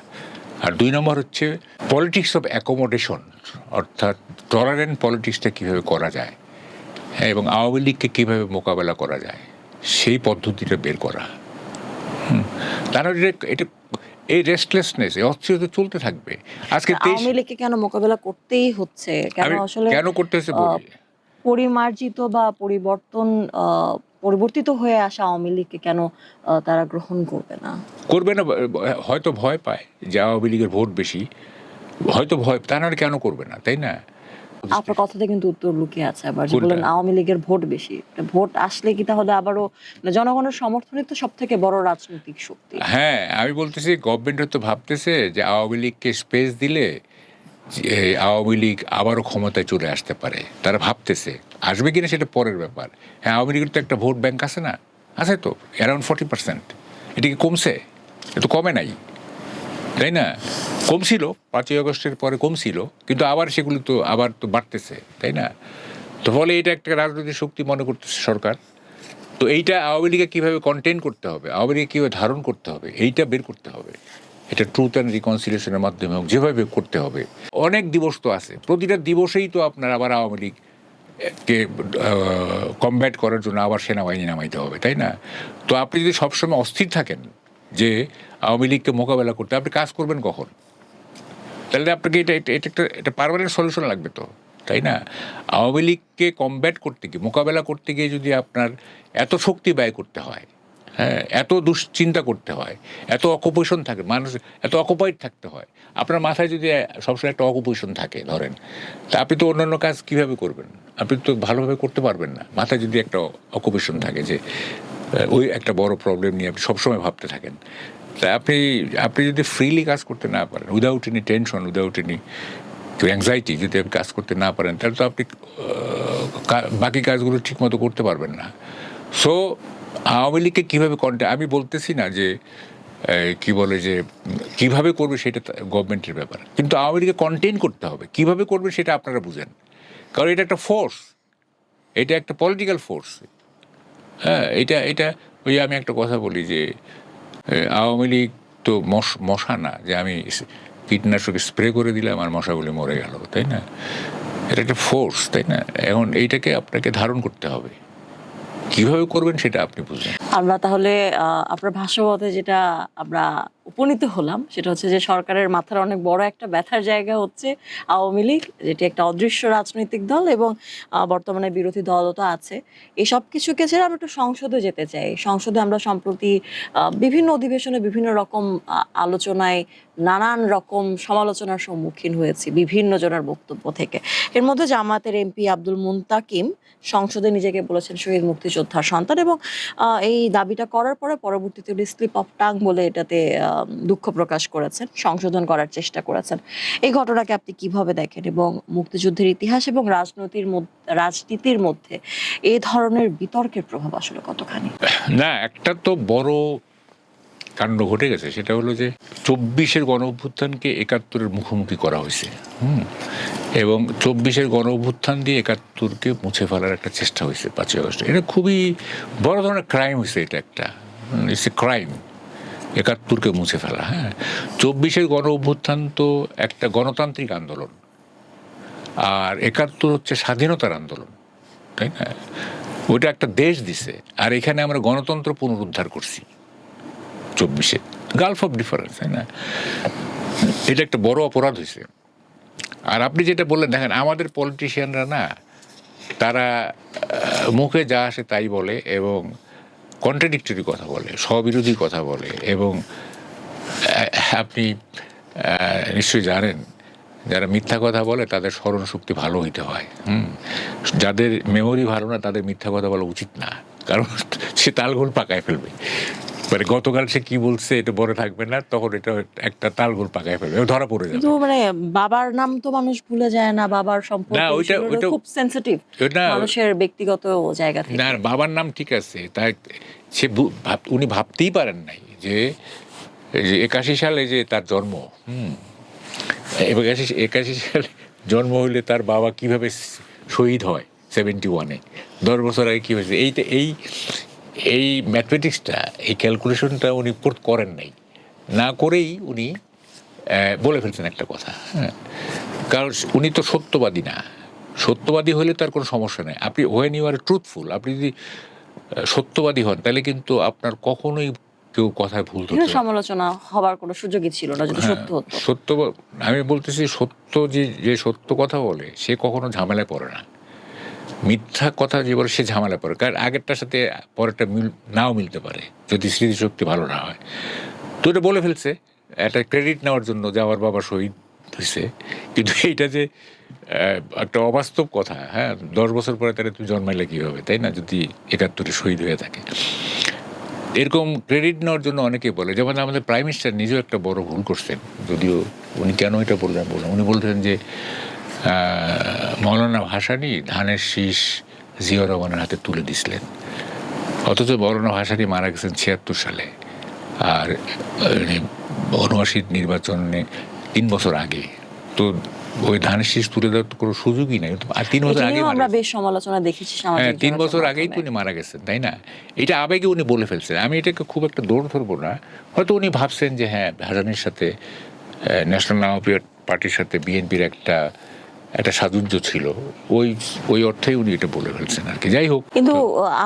আর 2 নম্বর হচ্ছে পলিটিক্স অফ অ্যাকোমোডেশন, অর্থাৎ টলারেন্ট পলিটিক্সটা কীভাবে করা যায়, হ্যাঁ, এবং আওয়ামী লীগকে কীভাবে মোকাবেলা করা যায় সেই পদ্ধতিটা বের করা। তাহলে এটা এই রেস্টলেসনেস, এই অস্থিরতা চলতে থাকবে। আজকে আওয়ামী লীগকে কেন মোকাবেলা করতেই হচ্ছে, কেন করতে হচ্ছে বলি, পরিমার্জিত বা পরিবর্তিত হয়ে আসা আওয়ামী লীগকে কেন তারা গ্রহণ করবে না? হয়তো ভয় পায় যে আওয়ামী লীগের ভোট বেশি, হয়তো ভয়, তা নাহলে কেন করবে না, তাই না? আপনার কথাতে কিন্তু উত্তর লুকিয়ে আছে আবার, যে কোনটা? বলেন আওয়ামী লীগের ভোট বেশি, ভোট আসলে কি তাহলে আবারও জনগণের সমর্থনই তো সব থেকে বড় রাজনৈতিক শক্তি? হ্যাঁ, আমি বলতেছি গভর্নমেন্ট হয়তো ভাবতেছে যে আওয়ামী লীগকে স্পেস দিলে যে আওয়ামী লীগ আবারও ক্ষমতায় চলে আসতে পারে। তারা ভাবতেছে, আসবে কিনা সেটা পরের ব্যাপার। হ্যাঁ, আওয়ামী লীগের তো একটা ভোট ব্যাংক আছে না, আছে তো অ্যারাউন্ড 40%। এটা কি কমছে? এটা কমে নাই, তাই না? কমছিল 5ই আগস্টের পরে কমছিল, কিন্তু আবার সেগুলো তো আবার তো বাড়তেছে, তাই না? তো ফলে এটা একটা রাজনৈতিক শক্তি মনে করতেছে সরকার। তো এইটা আওয়ামী লীগকে কীভাবে কন্টেইন করতে হবে, আওয়ামী লীগকে কীভাবে ধারণ করতে হবে, এইটা বের করতে হবে। এটা ট্রুথ অ্যান্ড রিকনসিলিয়েশনের মাধ্যমে হোক, যেভাবে করতে হবে। অনেক দিবস তো আছে, প্রতিটা দিবসেই তো আপনার আবার আওয়ামী লীগকে কমব্যাট করার জন্য আবার সেনাবাহিনী নামাইতে হবে, তাই না? তো আপনি যদি সবসময় অস্থির থাকেন যে আওয়ামী লীগকে মোকাবেলা করতে, আপনি কাজ করবেন কখন? তাহলে আপনাকে এটা পার্মানেন্ট সলিউশন লাগবে তো, তাই না? আওয়ামী লীগকে কমব্যাট করতে গিয়ে, মোকাবেলা করতে গিয়ে যদি আপনার এত শক্তি ব্যয় করতে হয়, হ্যাঁ, এত দুশ্চিন্তা করতে হয়, এত অকুপেশন থাকে, মানুষ এত অকুপাইড থাকতে হয়, আপনার মাথায় যদি সবসময় একটা অকুপেশন থাকে ধরেন, তা আপনি তো অন্যান্য কাজ কীভাবে করবেন? আপনি তো ভালোভাবে করতে পারবেন না। মাথায় যদি একটা অকুপেশন থাকে যে ওই একটা বড় প্রবলেম নিয়ে আপনি সবসময় ভাবতে থাকেন, তা আপনি যদি ফ্রিলি কাজ করতে না পারেন, without any tension, without any anxiety, যদি আপনি কাজ করতে না পারেন, তাহলে তো আপনি বাকি কাজগুলো ঠিকমতো করতে পারবেন না। সো আওয়ামী লীগকে কীভাবে আমি বলতেছি না যে কি বলে যে কীভাবে করবে সেটা গভর্নমেন্টের ব্যাপার, কিন্তু আওয়ামী লীগকে কন্টেইন করতে হবে। কীভাবে করবে সেটা আপনারা বুঝেন, কারণ এটা একটা ফোর্স, এটা একটা পলিটিক্যাল ফোর্স। হ্যাঁ, এটা ওই আমি একটা কথা বলি যে আওয়ামী লীগ তো মশা না যে আমি কীটনাশক স্প্রে করে দিলাম আর মশাগুলি মরে গেল, তাই না? এটা একটা ফোর্স, তাই না? এখন এইটাকে আপনাকে ধারণ করতে হবে। কিভাবে করবেন সেটা আপনি বুঝবেন। আমরা তাহলে আপনার ভাষ্যমতে যেটা আমরা উপনীত হলাম সেটা হচ্ছে যে সরকারের মাথার অনেক বড় একটা ব্যথার জায়গা হচ্ছে আওয়ামী লীগ, যেটি একটা অদৃশ্য রাজনৈতিক দল, এবং বর্তমানে বিরোধী দলও তো আছে। এই সব কিছুকে ছেড়ে আমরা একটু সংসদে যেতে চাই। সংসদে আমরা সম্প্রতি বিভিন্ন অধিবেশনে বিভিন্ন রকম আলোচনায় নানান রকম সমালোচনার সম্মুখীন হয়েছি বিভিন্ন জনের বক্তব্য থেকে। এর মধ্যে জামায়াতের এমপি আব্দুল মুন্তাকিম সংসদে নিজেকে বলেছেন শহীদ মুক্তিযোদ্ধার সন্তান, এবং এই দাবিটা করার পরে পরবর্তীতে স্লিপ অফ টাং বলে এটাতে দুঃখ প্রকাশ করেছেন, সংশোধন করার চেষ্টা করেছেন। এই ঘটনাকে আপনি কিভাবে দেখেন, এবং মুক্তিযুদ্ধের ইতিহাস এবং রাজনীতির মধ্যে এই ধরনের বিতর্কের প্রভাব আসলে কতখানি? না, একটা তো বড় কাণ্ড ঘটে গেছে, সেটা হলো যে 24-এর গণ অভ্যুত্থানকে 71-এর মুখোমুখি করা হয়েছে, এবং 24-এর গণ অভ্যুত্থান দিয়ে 71-কে মুছে ফেলার একটা চেষ্টা হয়েছে 5ই আগস্টে। এটা খুবই বড় ধরনের ক্রাইম হয়েছে, এটা একটা ইটস এ ক্রাইম 71-কে মুছে ফেলা। হ্যাঁ, 24-এর গণ অভ্যুত্থান তো একটা গণতান্ত্রিক আন্দোলন, আর 71 হচ্ছে স্বাধীনতার আন্দোলন, তাই না? ওইটা একটা দেশ দিছে, আর এখানে আমরা গণতন্ত্র পুনরুদ্ধার করছি 24-এ, গালফ অফ ডিফারেন্স, তাই না? এটা একটা বড় অপরাধ হয়েছে। আর আপনি যেটা বললেন, দেখেন আমাদের পলিটিশিয়ানরা না, তারা মুখে যা আসে তাই বলে, এবং কন্ট্রাডিক্টরি কথা বলে, স্ববিরোধী কথা বলে, এবং আপনি নিশ্চয়ই জানেন যারা মিথ্যা কথা বলে তাদের স্মরণ শক্তি ভালো হইতে হয়। যাদের মেমোরি ভালো না তাদের মিথ্যা কথা বলা উচিত না, কারণ সে তালগোল পাকায় ফেলবে। মানে গতকাল সে কি বলছে এটা বলে থাকবে না, তখন এটা একটা তালগোল পাকায় ফেলবে, ধরা পড়ে যাবে। কিন্তু মানে বাবার নাম তো মানুষ ভুলে যায় না, বাবার সম্পর্কে খুব সেনসিটিভ মানুষের ব্যক্তিগত জায়গা থেকে। না, বাবার নাম ঠিক আছে, তাই সে উনি ভাবতেই পারেন নাই যে 81 সালে যে তার জন্ম, 81 সালে জন্ম হইলে তার বাবা কিভাবে শহীদ হয় 71-এ, 10 বছর আগে কী হয়েছে, এই ম্যাথমেটিক্সটা, এই ক্যালকুলেশনটা উনি করেন নাই, না করেই উনি বলে ফেলছেন একটা কথা। হ্যাঁ, কারণ উনি তো সত্যবাদী না। সত্যবাদী হলে তার কোনো সমস্যা নেই। আপনি ওয়েন ইউ আর ট্রুথফুল, আপনি যদি সত্যবাদী হন তাহলে কিন্তু আপনার কখনোই কেউ কথায় ভুল ধরতে পারে না। সমালোচনা হবার কোনো সুযোগই ছিল না যদি সত্য হতো। সত্য, আমি বলতেছি সত্য, যে সত্য কথা বলে সে কখনো ঝামেলায় পড়ে না। মিথ্যা কথা যে বলে সে ঝামেলা পড়ে, কারণ আগেরটার সাথে পরেরটা নাও মিলতে পারে যদি স্মৃতিশক্তি ভালো না হয়। তো এটা বলে ফেলছে একটা ক্রেডিট নেওয়ার জন্য যে আমার বাবা শহীদ হয়েছে, কিন্তু এইটা যে একটা অবাস্তব কথা। হ্যাঁ, 10 বছর পরে তাহলে তুই জন্মাইলে কী হবে, তাই না, যদি 71-এ শহীদ হয়ে থাকে। এরকম ক্রেডিট নেওয়ার জন্য অনেকে বলে, যেমন আমাদের প্রাইম মিনিস্টার নিজেও একটা বড় ভুল করছেন, যদিও উনি কেন এটা বললেন উনি বলতেন যে মৌলানা ভাসানী ধানের শীষ জিয়া রহমানের হাতে তুলে দিছিলেন, অথচ মৌলানা ভাসানী মারা গেছেন 76 সালে, আর 79 নির্বাচনে 3 বছর আগে। তো ওই ধানের শীষ তুলে দেওয়ার তো কোনো সুযোগই নাই, আর 3 বছর আগে আমরা বেশ সমালোচনা দেখেছি সামাজিক 3 বছর আগেই তো উনি মারা গেছেন, তাই না? এটা আবেগে উনি বলে ফেলছেন। আমি এটাকে খুব একটা দৌড় ধরবো না, হয়তো উনি ভাবছেন যে হ্যাঁ, ভাসানীর সাথে ন্যাশনাল আওয়ামী পার্টির সাথে বিএনপির একটা সাযুজ্য ছিল, ওই অর্থেই উনি এটা বলে ফেলছেন আর কি। যাই হোক, কিন্তু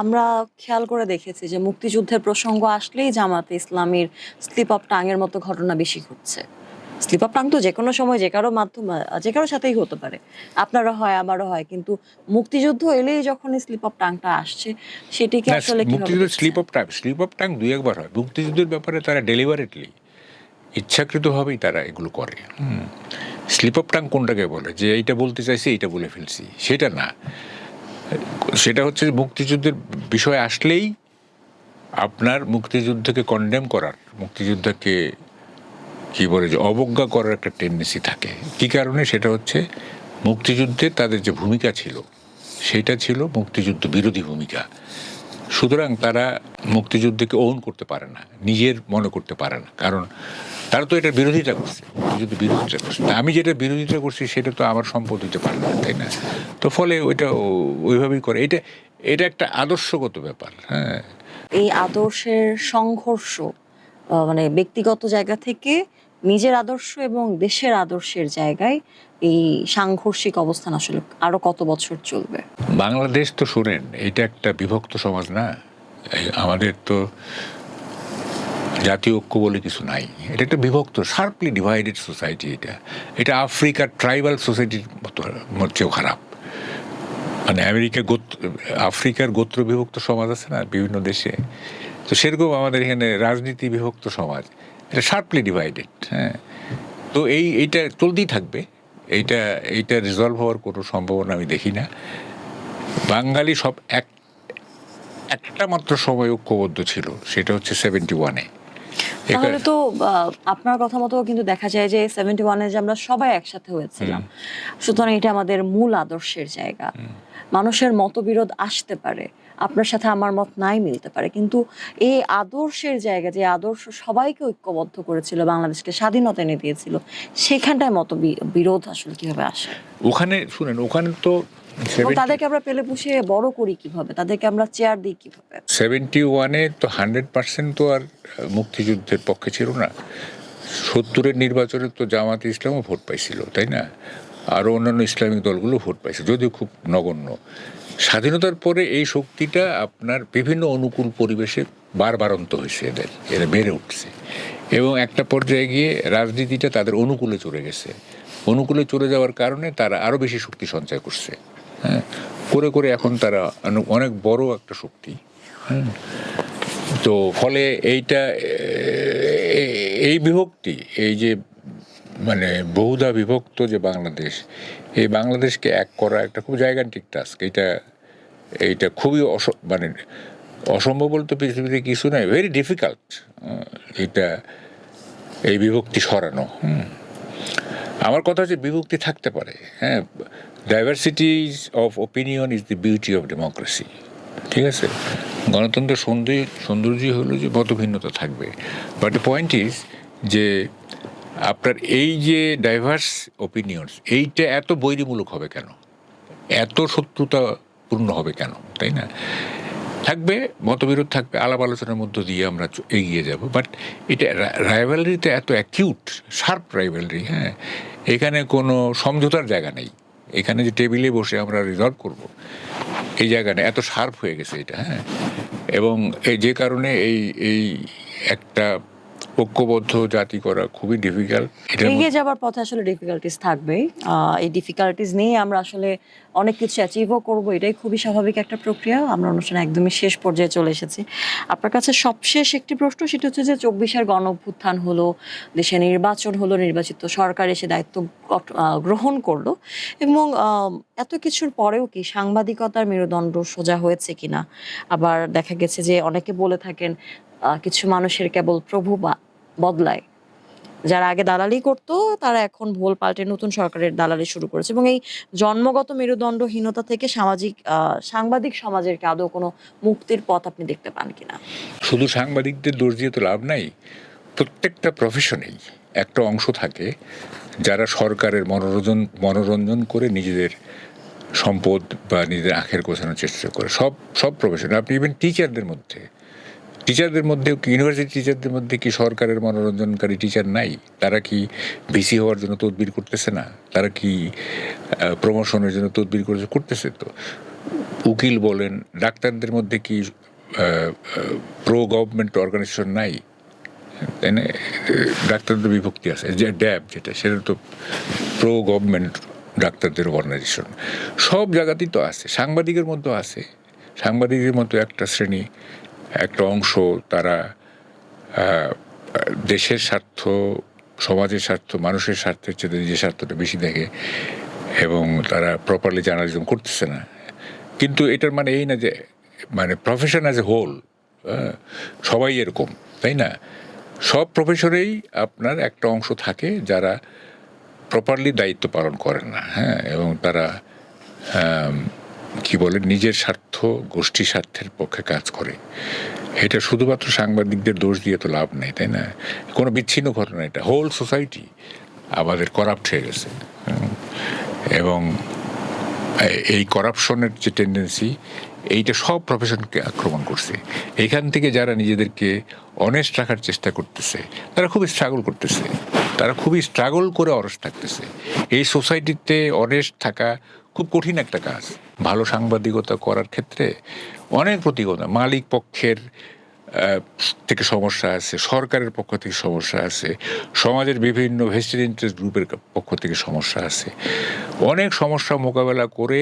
আমরা খেয়াল করে দেখেছি যে মুক্তিযুদ্ধের প্রসঙ্গ আসলেই জামাতে ইসলামীর স্লিপ অফ টাঙের মতো ঘটনা বেশি ঘটছে। স্লিপ অফ টাং তো যে কোনো সময় যে কারো মাধ্যমে যে কারোর সাথেই হতে পারে, আপনারও হয় আমারও হয়, কিন্তু মুক্তিযুদ্ধ এলেই যখন স্লিপ অফ টাংটা আসছে সেটিকে আসলে মুক্তিযুদ্ধের স্লিপ অফ টাং 2-1 বার হয়। মুক্তিযুদ্ধের ব্যাপারে তারা ডেলিভারেটলি ইচ্ছাকৃতভাবেই তারা এগুলো করে। স্লিপ অফ টাং কোনটাকে বলে, যে এইটা বলতে চাইছি এইটা বলে ফেলছি, সেটা না। সেটা হচ্ছে মুক্তিযুদ্ধের বিষয় আসলেই আপনার মুক্তিযুদ্ধকে কন্ডেম করার, মুক্তিযুদ্ধকে কি বলে যে অবজ্ঞা করার একটা টেন্ডেন্সি থাকে। কী কারণে? সেটা হচ্ছে মুক্তিযুদ্ধে তাদের যে ভূমিকা ছিল সেটা ছিল মুক্তিযুদ্ধ বিরোধী ভূমিকা। সুতরাং তারা মুক্তিযুদ্ধকে ওন করতে পারে না, নিজের মনে করতে পারে না, কারণ তারা তো এটার বিরোধিতা করছে, মুক্তিযুদ্ধ বিরোধিতা করছে। আমি যেটা বিরোধিতা করছি সেটা তো আমার সম্পদ হতে পারে না, তাই না? তো ফলে ওইটা ওইভাবেই করে। এটা একটা আদর্শগত ব্যাপার। হ্যাঁ, এই আদর্শের সংঘর্ষ মানে ব্যক্তিগত জায়গা থেকে নিজের আদর্শ এবং দেশের আদর্শের জায়গায় এই সাংঘর্ষিক অবস্থান আসলে আরো কত বছর চলবে? বাংলাদেশ তো শুনেন, এটা একটা বিভক্ত সমাজ না। আমাদের তো জাতীয় ঐক্য বলে কিছু নাই। এটা একটা বিভক্ত, শার্পলি ডিভাইডেড সোসাইটি। এটা আফ্রিকার ট্রাইবাল সোসাইটির চেয়েও খারাপ। মানে আফ্রিকার গোত্র বিভক্ত সমাজ আছে না বিভিন্ন দেশে, তো সেরকম আমাদের এখানে রাজনীতি বিভক্ত সমাজ, এটা শার্পলি ডিভাইডেড। হ্যাঁ, তো এইটা চলতেই থাকবে। এইটা রিজলভ হওয়ার কোনো সম্ভাবনা আমি দেখি না। বাঙালি সব একটা মাত্র সময় ঐক্যবদ্ধ ছিল, সেটা হচ্ছে 71-এ। তাহলে তো আপনার কথা মতো কিন্তু দেখা যায় যে 71-এ যে আমরা সবাই একসাথে হয়েছিলাম, সুতরাং এটা আমাদের মূল আদর্শের জায়গা। মানুষের মতবিরোধ আসতে পারে, আপনার সাথে আমার মত নাই মিলতে পারে, কিন্তু এই আদর্শের জায়গা, যে আদর্শ সবাইকে ঐক্যবদ্ধ করেছিল, বাংলাদেশকে স্বাধীনতা এনে দিয়েছিল, সেখানটায় বিরোধ আসলে কিভাবে আসে? ওখানে শুনেন, ওখানে তো তাদেরকে আমরা পেলে পুষিয়ে বড় করি কিভাবে, তাদেরকে আমরা চেয়ার দিই কিভাবে? 71-এ তো 100% তো আর মুক্তিযুদ্ধের পক্ষে ছিল না। 70-এর নির্বাচনে তো জামাতে ইসলামও ভোট পাইছিল, তাই না? আরও অন্যান্য ইসলামিক দলগুলো ভোট পাইছে, যদিও খুব নগণ্য। স্বাধীনতার পরে এই শক্তিটা আপনার বিভিন্ন অনুকূল পরিবেশে বারবারন্ত হয়েছে, এরা বেড়ে উঠছে, এবং একটা পর্যায়ে গিয়ে রাজনীতিটা তাদের অনুকূলে চলে গেছে। অনুকূলে চলে যাওয়ার কারণে তারা আরও বেশি শক্তি সঞ্চয় করছে। হ্যাঁ, করে এখন তারা অনেক বড় একটা শক্তি। হ্যাঁ, তো ফলে এই বিভক্তি, এই যে মানে বহুধা বিভক্ত যে বাংলাদেশ, এই বাংলাদেশকে এক করা একটা খুব জায়গান্তিক টাস্ক। এইটা খুবই মানে অসম্ভব বলতে পৃথিবীতে কিছু নয়, ভেরি ডিফিকাল্ট এই বিভক্তি সরানো। আমার কথা হচ্ছে বিভক্তি থাকতে পারে, হ্যাঁ, diversity of opinion is the beauty of democracy. ঠিক আছে, গণতন্ত্রের সৌন্দর্য হলো যে মতভিন্নতা থাকবে, বাট দ্য পয়েন্ট ইজ যে আপনার এই যে ডাইভার্স ওপিনিয়নস, এইটা এত বৈরীমূলক হবে কেন, এত শত্রুতাপূর্ণ হবে কেন, তাই না? থাকবে মতবিরোধ, থাকবে, আলাপ আলোচনার মধ্য দিয়ে আমরা এগিয়ে যাব, বাট এটা রাইভালরিতে এত অ্যাকিউট, শার্প রাইভালরি। হ্যাঁ, এখানে কোনো সমঝোতার জায়গা নেই। এখানে যে টেবিলে বসে আমরা রিজলভ করব, এই জায়গাটা এত শার্প হয়ে গেছে এটা। হ্যাঁ, এবং যে কারণে এই একটা ঐক্যবদ্ধ জাতি করা খুবই ডিফিকাল্ট। এগিয়ে যাবার পথে আসলে ডিফিকাল্টিস থাকবেই। এই ডিফিকাল্টিস নিয়ে আমরা আসলে অনেক কিছু অ্যাচিভও করবো, এটাই খুবই স্বাভাবিক একটা প্রক্রিয়া। আমরা অনুষ্ঠানে একদমই শেষ পর্যায়ে চলে এসেছি। আপনার কাছে সবশেষ একটি প্রশ্ন, সেটা হচ্ছে যে 24-এর গণ অভ্যুত্থান হলো, দেশে নির্বাচন হলো, নির্বাচিত সরকার এসে দায়িত্ব গ্রহণ করলো, এবং এত কিছুর পরেও কি সাংবাদিকতার মেরুদণ্ড সোজা হয়েছে কিনা? আবার দেখা গেছে যে অনেকে বলে থাকেন কিছু মানুষের কেবল প্রভু বদলায়, যারা আগে দালালি করতো তারা এখন ভোল পাল্টে নতুন সরকারের দালালি শুরু করেছে, এবং এই জন্মগত মেরুদণ্ডহীনতা থেকে সাংবাদিক সমাজের কি আদৌ কোনো মুক্তির পথ আপনি দেখতে পান কিনা? শুধু সাংবাদিকদের দোষ দিয়ে তো লাভ নাই। প্রত্যেকটা প্রফেশনেই একটা অংশ থাকে যারা সরকারের মনোরঞ্জন করে নিজেদের সম্পদ বা নিজেদের আখের গোছানোর চেষ্টা করে। সব প্রফেশনে, আপনি ইভেন টিচারদের মধ্যে ইউনিভার্সিটি টিচারদের মধ্যে কি সরকারের মনোরঞ্জনকারী টিচার নাই? তারা কি ভিসি হওয়ার জন্য তদবির করতেছে না? তারা কি প্রমোশনের জন্য তদবির করতেছে? তো উকিল বলেন, ডাক্তারদের মধ্যে কি প্রো গভর্নমেন্ট অর্গানাইজেশন নাই? তাই না? ডাক্তারদের বিভক্তি আছে, যে ড্যাব যেটা, সেটা তো প্রো গভর্নমেন্ট ডাক্তারদের অর্গানাইজেশন। সব জায়গাতেই তো আছে, সাংবাদিকের মধ্যেও আছে। সাংবাদিকের মতো একটা শ্রেণী, একটা অংশ, তারা দেশের স্বার্থ, সমাজের স্বার্থ, মানুষের স্বার্থের চেয়ে নিজের স্বার্থটা বেশি দেখে, এবং তারা প্রপারলি জার্নালিজম করতেছে না। কিন্তু এটার মানে এই না যে মানে প্রফেশন অ্যাজ এ হোল সবাই এরকম, তাই না? সব প্রফেশনেই আপনার একটা অংশ থাকে যারা প্রপারলি দায়িত্ব পালন করেন না, হ্যাঁ, এবং তারা কি বলে নিজের স্বার্থ, গোষ্ঠী স্বার্থের পক্ষে কাজ করে। এটা শুধুমাত্র সাংবাদিকদের দোষ দিয়ে তো লাভ নেই, তাই না? কোনো বিচ্ছিন্ন ঘটনা, এটা হোল সোসাইটি আমাদের করাপ্ট হয়ে গেছে, এবং এই করাপশনের যে টেন্ডেন্সি, এইটা সব প্রফেশনকে আক্রমণ করছে। এইখান থেকে যারা নিজেদেরকে অনেস্ট রাখার চেষ্টা করতেছে তারা খুবই স্ট্রাগল করে অনেস্ট থাকতেছে। এই সোসাইটিতে অনেস্ট থাকা খুব কঠিন একটা কাজ। ভালো সাংবাদিকতা করার ক্ষেত্রে অনেক প্রতিকূলতা, মালিক পক্ষের থেকে সমস্যা আছে, সরকারের পক্ষ থেকে সমস্যা আছে, সমাজের বিভিন্ন ভেস্টেড ইন্টারেস্ট গ্রুপের পক্ষ থেকে সমস্যা আছে। অনেক সমস্যা মোকাবেলা করে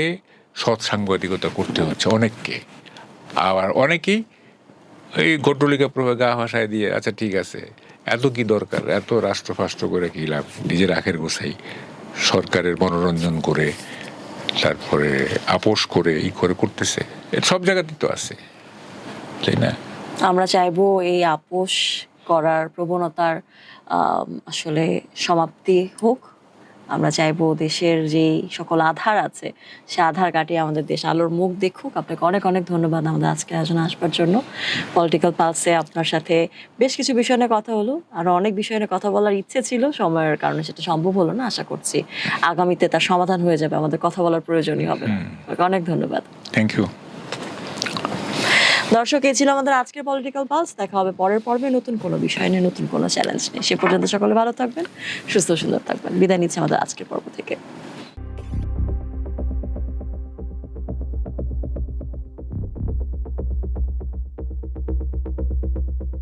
সৎ সাংবাদিকতা করতে হচ্ছে অনেককে। আবার অনেকেই এই গড্ডলিকা প্রভাবে গা ভাসায় দিয়ে, আচ্ছা ঠিক আছে, এত কি দরকার, এত রাষ্ট্রফাষ্ট্র করে কি লাভ, নিজের আখের গোছাই, সরকারের মনোরঞ্জন করে, তারপরে আপোষ করে করতেছে। সব জায়গাতেই তো আছে, তাই না? আমরা চাইবো এই আপোষ করার প্রবণতার আসলে সমাপ্তি হোক। আমরা চাইবো দেশের যে সকল আধার আছে সে আধার কাটিয়ে আমাদের দেশ আলোর মুখ দেখুক। আপনাকে অনেক অনেক ধন্যবাদ আমাদের আজকে আয়োজনে আসবার জন্য। পলিটিক্যাল পালসে আপনার সাথে বেশ কিছু বিষয় নিয়ে কথা হলো, আরো অনেক বিষয় নিয়ে কথা বলার ইচ্ছে ছিল, সময়ের কারণে সেটা সম্ভব হলো না। আশা করছি আগামীতে তার সমাধান হয়ে যাবে, আমাদের কথা বলার প্রয়োজনই হবে না। অনেক ধন্যবাদ। Thank you. দর্শক, এই ছিল আমাদের আজকের পলিটিক্যাল পালস। দেখা হবে পরের পর্বে নতুন কোনো বিষয় নিয়ে, নতুন কোনো চ্যালেঞ্জ নিয়ে। সে পর্যন্ত সকলে ভালো থাকবেন, সুস্থ সুন্দর থাকবেন। বিদায় নিচ্ছে আমাদের আজকের পর্ব থেকে।